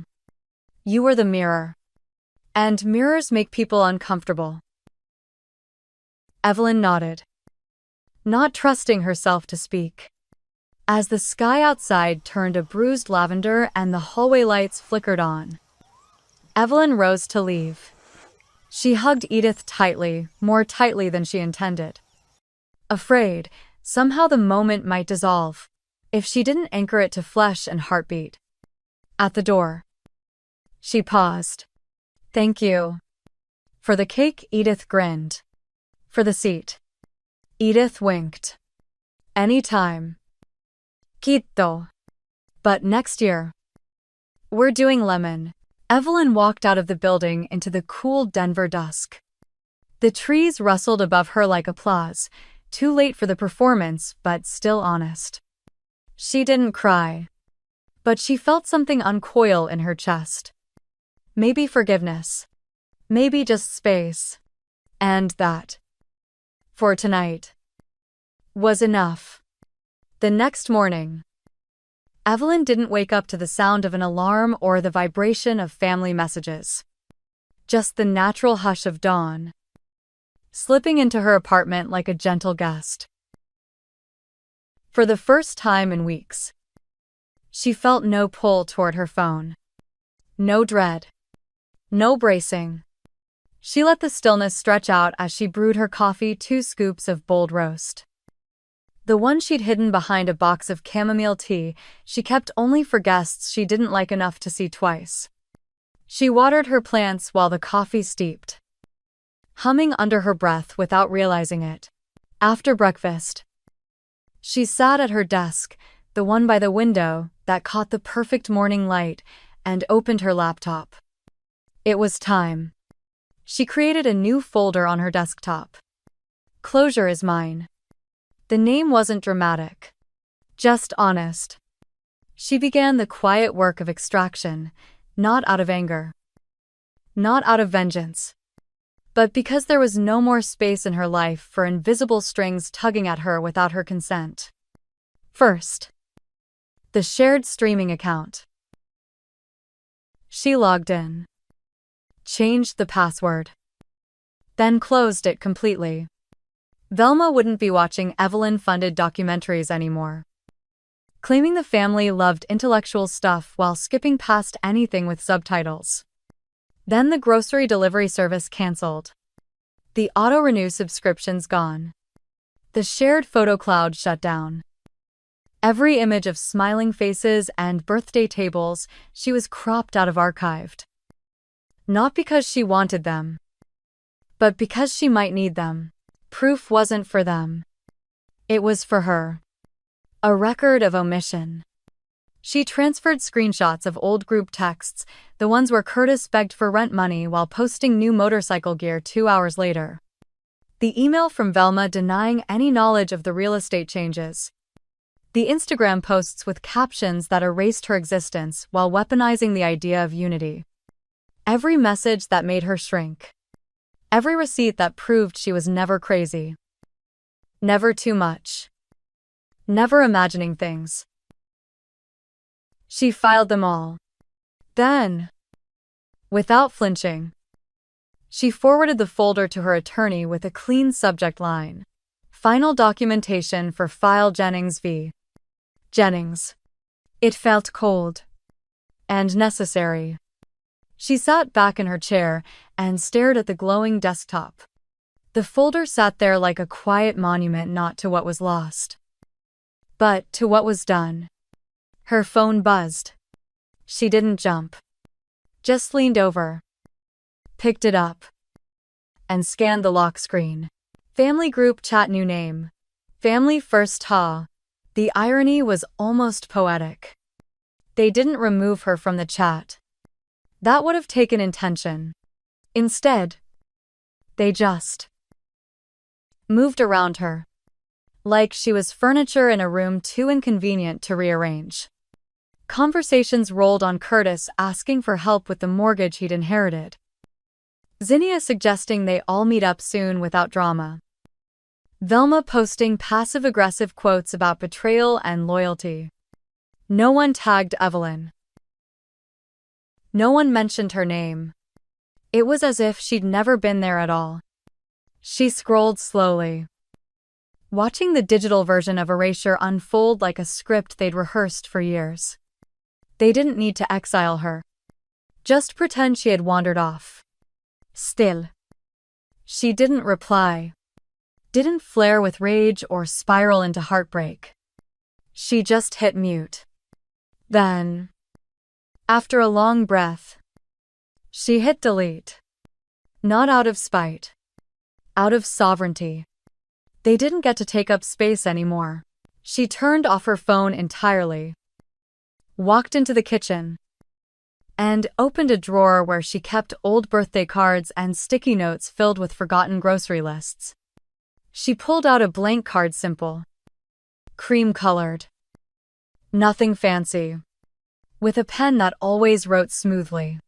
You were the mirror. And mirrors make people uncomfortable. Evelyn nodded, not trusting herself to speak. As the sky outside turned a bruised lavender and the hallway lights flickered on, Evelyn rose to leave. She hugged Edith tightly, more tightly than she intended. Afraid, somehow the moment might dissolve, if she didn't anchor it to flesh and heartbeat. At the door, she paused. Thank you. For the cake, Edith grinned. For the seat, Edith winked. Anytime. Quito. But next year. We're doing lemon. Evelyn walked out of the building into the cool Denver dusk. The trees rustled above her like applause, too late for the performance, but still honest. She didn't cry. But she felt something uncoil in her chest. Maybe forgiveness. Maybe just space. And that, for tonight, was enough. The next morning, Evelyn didn't wake up to the sound of an alarm or the vibration of family messages. Just the natural hush of dawn, slipping into her apartment like a gentle gust. For the first time in weeks, she felt no pull toward her phone. No dread. No bracing. She let the stillness stretch out as she brewed her coffee, 2 scoops of bold roast. The one she'd hidden behind a box of chamomile tea, she kept only for guests she didn't like enough to see twice. She watered her plants while the coffee steeped, humming under her breath without realizing it. After breakfast, she sat at her desk, the one by the window that caught the perfect morning light, and opened her laptop. It was time. She created a new folder on her desktop. Closure is mine. The name wasn't dramatic, just honest. She began the quiet work of extraction, not out of anger, not out of vengeance, but because there was no more space in her life for invisible strings tugging at her without her consent. First, the shared streaming account. She logged in, changed the password, then closed it completely. Velma wouldn't be watching Evelyn-funded documentaries anymore, claiming the family loved intellectual stuff while skipping past anything with subtitles. Then the grocery delivery service canceled. The auto-renew subscriptions gone. The shared photo cloud shut down. Every image of smiling faces and birthday tables she was cropped out of archived. Not because she wanted them, but because she might need them. Proof wasn't for them. It was for her. A record of omission. She transferred screenshots of old group texts, the ones where Curtis begged for rent money while posting new motorcycle gear 2 hours later. The email from Velma denying any knowledge of the real estate changes. The Instagram posts with captions that erased her existence while weaponizing the idea of unity. Every message that made her shrink. Every receipt that proved she was never crazy. Never too much. Never imagining things. She filed them all. Then, without flinching, she forwarded the folder to her attorney with a clean subject line. Final documentation for file Jennings v. Jennings. It felt cold. And necessary. She sat back in her chair and stared at the glowing desktop. The folder sat there like a quiet monument not to what was lost, but to what was done. Her phone buzzed. She didn't jump. Just leaned over, picked it up, and scanned the lock screen. Family group chat, new name. Family First Ha. The irony was almost poetic. They didn't remove her from the chat. That would have taken intention. Instead, they just moved around her, like she was furniture in a room too inconvenient to rearrange. Conversations rolled on Curtis asking for help with the mortgage he'd inherited. Zinnia suggesting they all meet up soon without drama. Velma posting passive-aggressive quotes about betrayal and loyalty. No one tagged Evelyn. No one mentioned her name. It was as if she'd never been there at all. She scrolled slowly, watching the digital version of Erasure unfold like a script they'd rehearsed for years. They didn't need to exile her. Just pretend she had wandered off. Still, she didn't reply. Didn't flare with rage or spiral into heartbreak. She just hit mute. Then, after a long breath, she hit delete. Not out of spite. Out of sovereignty. They didn't get to take up space anymore. She turned off her phone entirely, walked into the kitchen, and opened a drawer where she kept old birthday cards and sticky notes filled with forgotten grocery lists. She pulled out a blank card, simple, cream-colored, nothing fancy, with a pen that always wrote smoothly.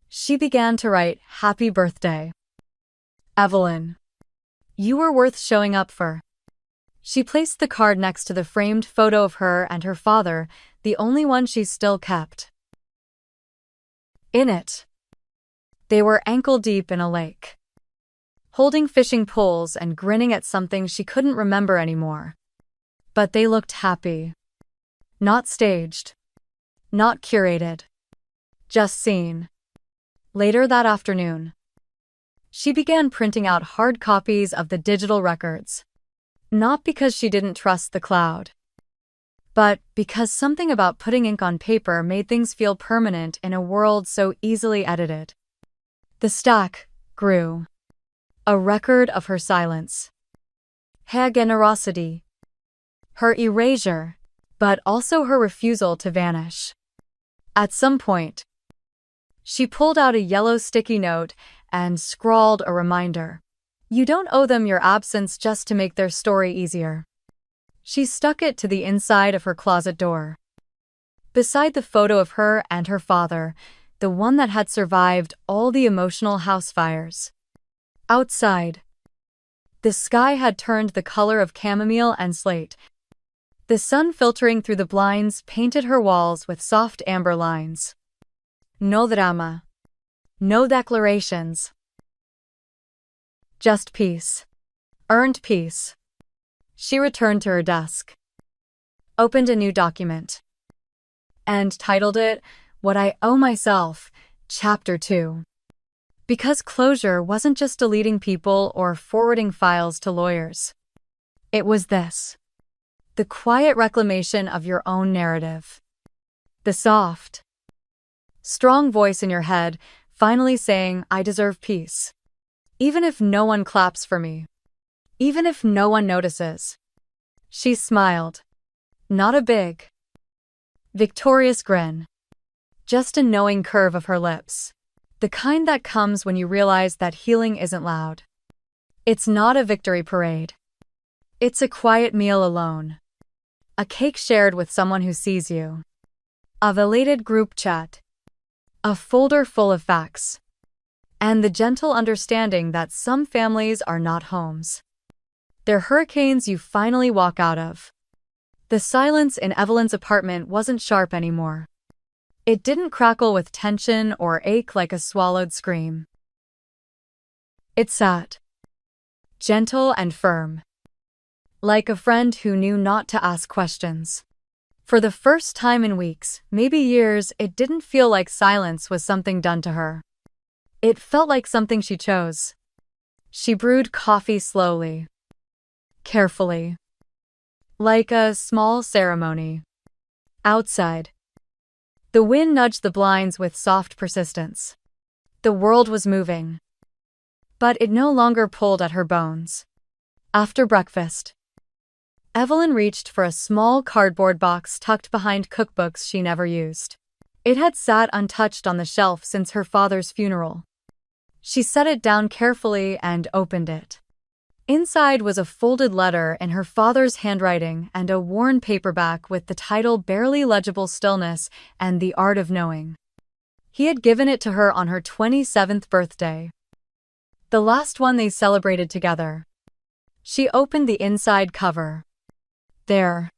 She began to write, "Happy birthday, Evelyn. You were worth showing up for." She placed the card next to the framed photo of her and her father, the only one she still kept. In it, they were ankle-deep in a lake, holding fishing poles and grinning at something she couldn't remember anymore. But they looked happy. Not staged. Not curated. Just seen. Later that afternoon, she began printing out hard copies of the digital records. Not because she didn't trust the cloud, but because something about putting ink on paper made things feel permanent in a world so easily edited. The stack grew. A record of her silence. Her generosity. Her erasure, but also her refusal to vanish. At some point, she pulled out a yellow sticky note and scrawled a reminder. You don't owe them your absence just to make their story easier. She stuck it to the inside of her closet door. Beside the photo of her and her father, the one that had survived all the emotional house fires. Outside, the sky had turned the color of chamomile and slate. The sun filtering through the blinds painted her walls with soft amber lines. No drama. No declarations. Just peace. Earned peace. She returned to her desk, opened a new document, and titled it, What I Owe Myself, Chapter 2. Because closure wasn't just deleting people or forwarding files to lawyers. It was this. The quiet reclamation of your own narrative. The soft, strong voice in your head finally saying, I deserve peace. Even if no one claps for me. Even if no one notices. She smiled. Not a big, victorious grin. Just a knowing curve of her lips. The kind that comes when you realize that healing isn't loud. It's not a victory parade. It's a quiet meal alone. A cake shared with someone who sees you. A validated group chat. A folder full of facts. And the gentle understanding that some families are not homes. They're hurricanes you finally walk out of. The silence in Evelyn's apartment wasn't sharp anymore. It didn't crackle with tension or ache like a swallowed scream. It sat, gentle and firm, like a friend who knew not to ask questions. For the first time in weeks, maybe years, it didn't feel like silence was something done to her. It felt like something she chose. She brewed coffee slowly, carefully, like a small ceremony. Outside, the wind nudged the blinds with soft persistence. The world was moving, but it no longer pulled at her bones. After breakfast, Evelyn reached for a small cardboard box tucked behind cookbooks she never used. It had sat untouched on the shelf since her father's funeral. She set it down carefully and opened it. Inside was a folded letter in her father's handwriting and a worn paperback with the title barely legible, Stillness and the Art of Knowing. He had given it to her on her 27th birthday, the last one they celebrated together. She opened the inside cover. There,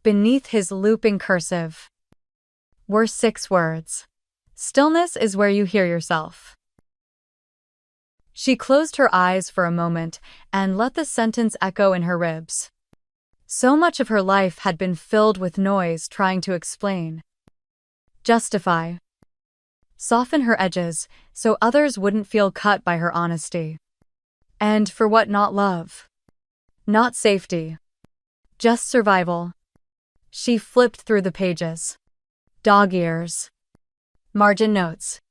beneath his looping cursive, were 6 words. Stillness is where you hear yourself. She closed her eyes for a moment and let the sentence echo in her ribs. So much of her life had been filled with noise trying to explain, justify, soften her edges so others wouldn't feel cut by her honesty. And for what? Not love, not safety, just survival. She flipped through the pages. Dog ears, margin notes,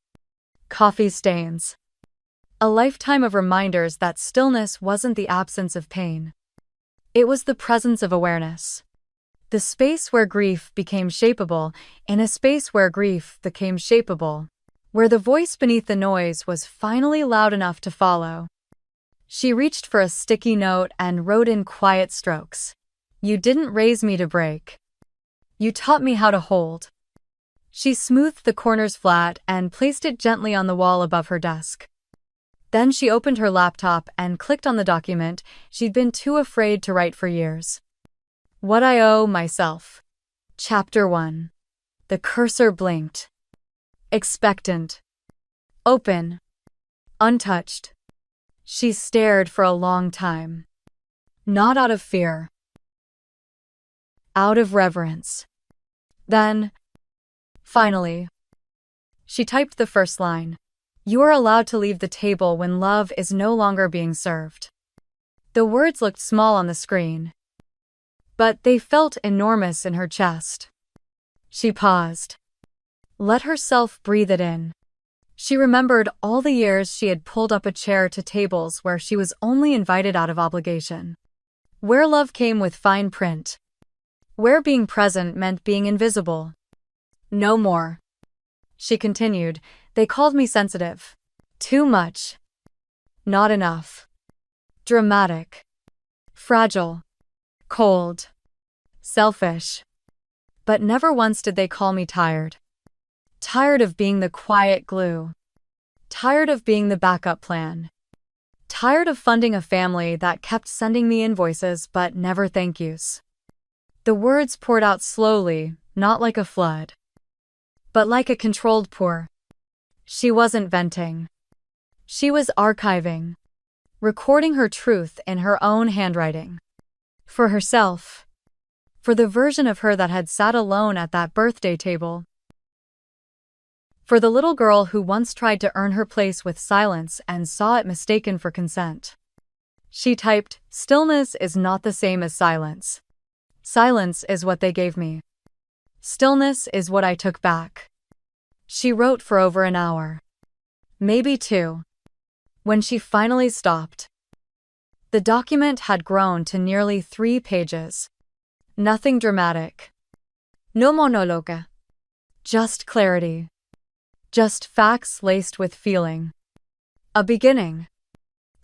coffee stains. A lifetime of reminders that stillness wasn't the absence of pain. It was the presence of awareness. The space where grief became shapeable, in a space where grief became shapeable, where the voice beneath the noise was finally loud enough to follow. She reached for a sticky note and wrote in quiet strokes. You didn't raise me to break. You taught me how to hold. She smoothed the corners flat and placed it gently on the wall above her desk. Then she opened her laptop and clicked on the document she'd been too afraid to write for years. What I Owe Myself. Chapter 1. The cursor blinked. Expectant. Open. Untouched. She stared for a long time. Not out of fear. Out of reverence. Then, finally, she typed the first line. You are allowed to leave the table when love is no longer being served. The words looked small on the screen, but they felt enormous in her chest. She paused. Let herself breathe it in. She remembered all the years she had pulled up a chair to tables where she was only invited out of obligation. Where love came with fine print. Where being present meant being invisible. No more. She continued. They called me sensitive. Too much. Not enough. Dramatic. Fragile. Cold. Selfish. But never once did they call me tired. Tired of being the quiet glue. Tired of being the backup plan. Tired of funding a family that kept sending me invoices but never thank yous. The words poured out slowly, not like a flood, but like a controlled pour. She wasn't venting. She was archiving, recording her truth in her own handwriting. For herself. For the version of her that had sat alone at that birthday table. For the little girl who once tried to earn her place with silence and saw it mistaken for consent. She typed, Stillness is not the same as silence. Silence is what they gave me. Stillness is what I took back. She wrote for over an hour. Maybe 2. When she finally stopped, the document had grown to nearly 3 pages. Nothing dramatic. No monologue. Just clarity. Just facts laced with feeling. A beginning.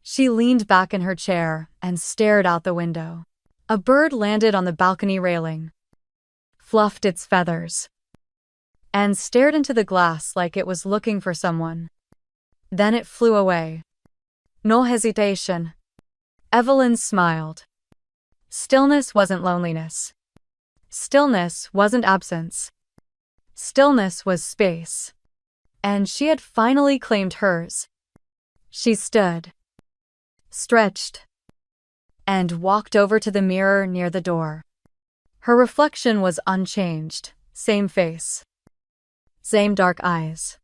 She leaned back in her chair and stared out the window. A bird landed on the balcony railing. Fluffed its feathers. and stared into the glass like it was looking for someone. Then it flew away. No hesitation. Evelyn smiled. Stillness wasn't loneliness. Stillness wasn't absence. Stillness was space. And she had finally claimed hers. She stood, stretched, and walked over to the mirror near the door. Her reflection was unchanged. Same face. Same dark eyes.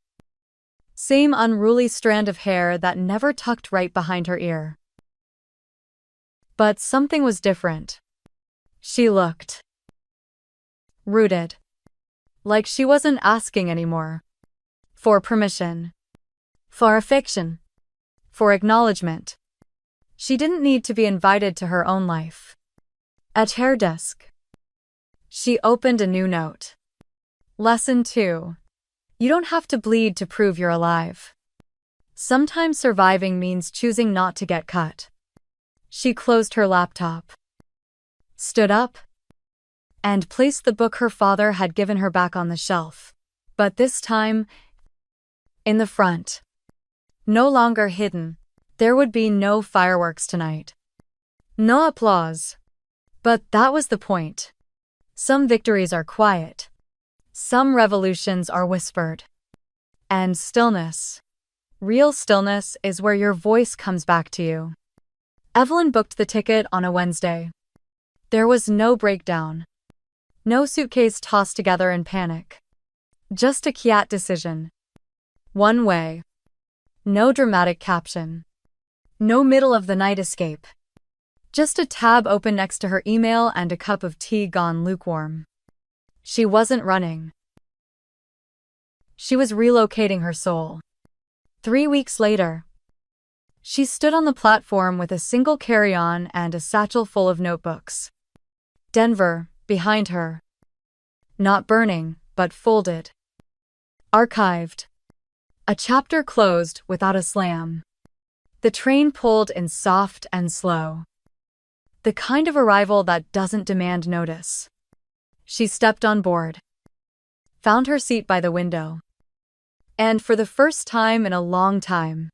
Same unruly strand of hair that never tucked right behind her ear. But something was different. She looked rooted. Like she wasn't asking anymore. For permission. For affection. For acknowledgement. She didn't need to be invited to her own life. At her desk, she opened a new note. Lesson 2. You don't have to bleed to prove you're alive. Sometimes surviving means choosing not to get cut. She closed her laptop, stood up, and placed the book her father had given her back on the shelf. But this time, in the front. No longer hidden. There would be no fireworks tonight. No applause. But that was the point. Some victories are quiet. Some revolutions are whispered. And stillness. Real stillness is where your voice comes back to you. Evelyn booked the ticket on a Wednesday. There was no breakdown. No suitcase tossed together in panic. Just a quiet decision. One way. No dramatic caption. No middle of the night escape. Just a tab open next to her email and a cup of tea gone lukewarm. She wasn't running. She was relocating her soul. 3 weeks later, she stood on the platform with a single carry-on and a satchel full of notebooks. Denver, behind her. Not burning, but folded. Archived. A chapter closed without a slam. The train pulled in soft and slow. The kind of arrival that doesn't demand notice. She stepped on board. Found her seat by the window. And for the first time in a long time,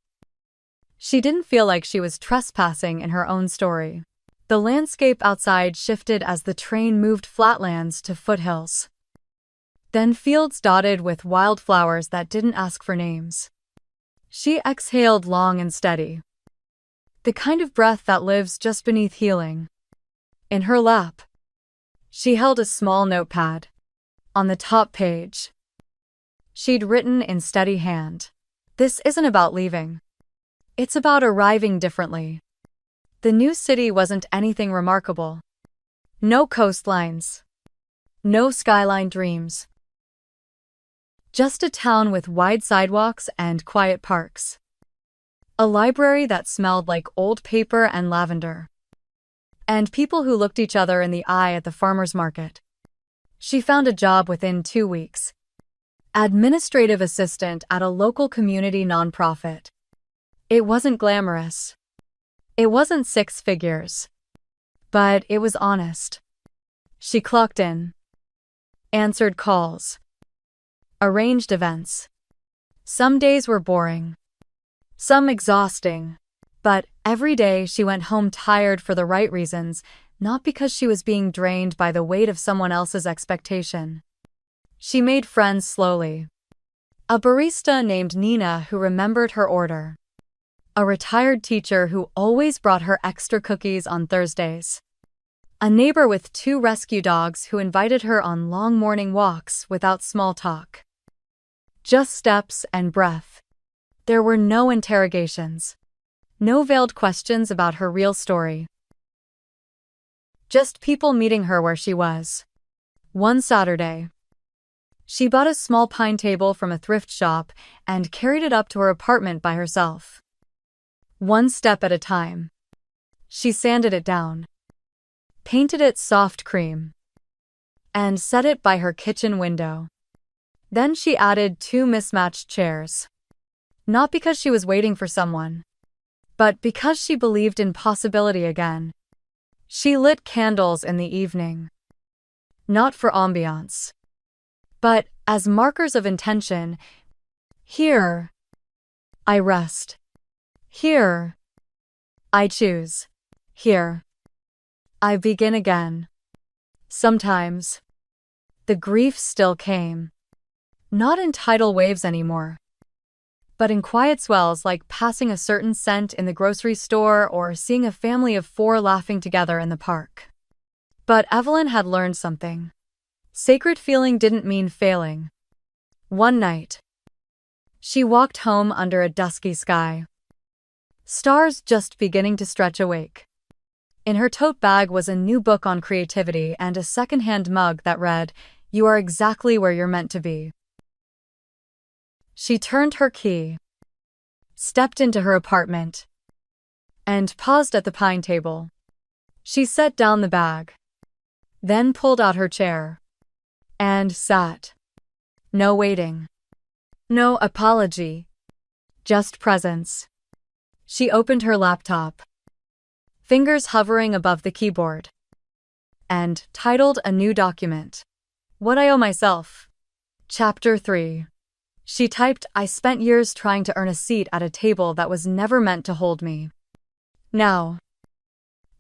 she didn't feel like she was trespassing in her own story. The landscape outside shifted as the train moved flatlands to foothills. Then fields dotted with wildflowers that didn't ask for names. She exhaled long and steady. The kind of breath that lives just beneath healing. In her lap, she held a small notepad. On the top page, she'd written in steady hand, "This isn't about leaving. It's about arriving differently." The new city wasn't anything remarkable. No coastlines. No skyline dreams. Just a town with wide sidewalks and quiet parks. A library that smelled like old paper and lavender. And people who looked each other in the eye at the farmer's market. She found a job within 2 weeks. Administrative assistant at a local community nonprofit. It wasn't glamorous. It wasn't 6 figures. But it was honest. She clocked in. Answered calls. Arranged events. Some days were boring. Some exhausting. But every day she went home tired for the right reasons, not because she was being drained by the weight of someone else's expectation. She made friends slowly. A barista named Nina who remembered her order. A retired teacher who always brought her extra cookies on Thursdays. A neighbor with 2 rescue dogs who invited her on long morning walks without small talk. Just steps and breath. There were no interrogations. No veiled questions about her real story. Just people meeting her where she was. One Saturday, she bought a small pine table from a thrift shop and carried it up to her apartment by herself. One step at a time. She sanded it down. Painted it soft cream. And set it by her kitchen window. Then she added 2 mismatched chairs. Not because she was waiting for someone, but because she believed in possibility again. She lit candles in the evening. Not for ambiance, but as markers of intention. Here I rest. Here I choose. Here I begin again. Sometimes the grief still came, not in tidal waves anymore, but in quiet swells, like passing a certain scent in the grocery store or seeing a family of 4 laughing together in the park. But Evelyn had learned something. Sacred feeling didn't mean failing. One night, she walked home under a dusky sky, stars just beginning to stretch awake. In her tote bag was a new book on creativity and a secondhand mug that read, "You are exactly where you're meant to be." She turned her key, stepped into her apartment, and paused at the pine table. She set down the bag, then pulled out her chair, and sat. No waiting. No apology. Just presence. She opened her laptop, fingers hovering above the keyboard, and titled a new document, "What I Owe Myself." Chapter 3. She typed, "I spent years trying to earn a seat at a table that was never meant to hold me. Now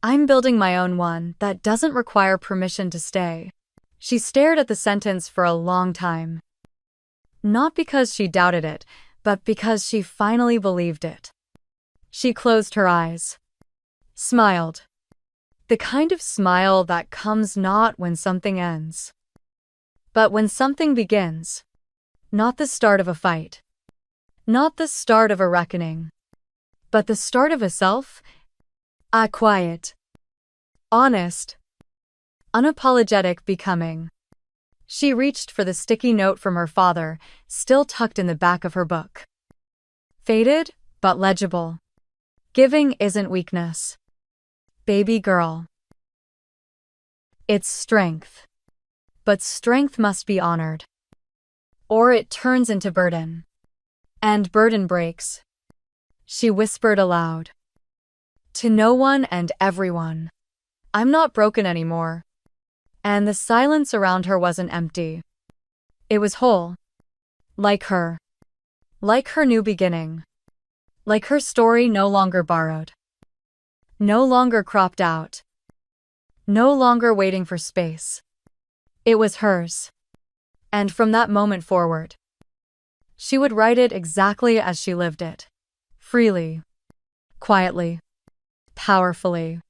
I'm building my own one that doesn't require permission to stay." She stared at the sentence for a long time. Not because she doubted it, but because she finally believed it. She closed her eyes, smiled. The kind of smile that comes not when something ends, but when something begins. Not the start of a fight, not the start of a reckoning, but the start of a self. A quiet, honest, unapologetic becoming. She reached for the sticky note from her father, still tucked in the back of her book. Faded, but legible. "Giving isn't weakness, baby girl. It's strength. But strength must be honored, or it turns into burden. And burden breaks." She whispered aloud. "To no one and everyone. I'm not broken anymore." And the silence around her wasn't empty. It was whole. Like her. Like her new beginning. Like her story no longer borrowed. No longer cropped out. No longer waiting for space. It was hers. And from that moment forward, she would write it exactly as she lived it. Freely. Quietly. Powerfully.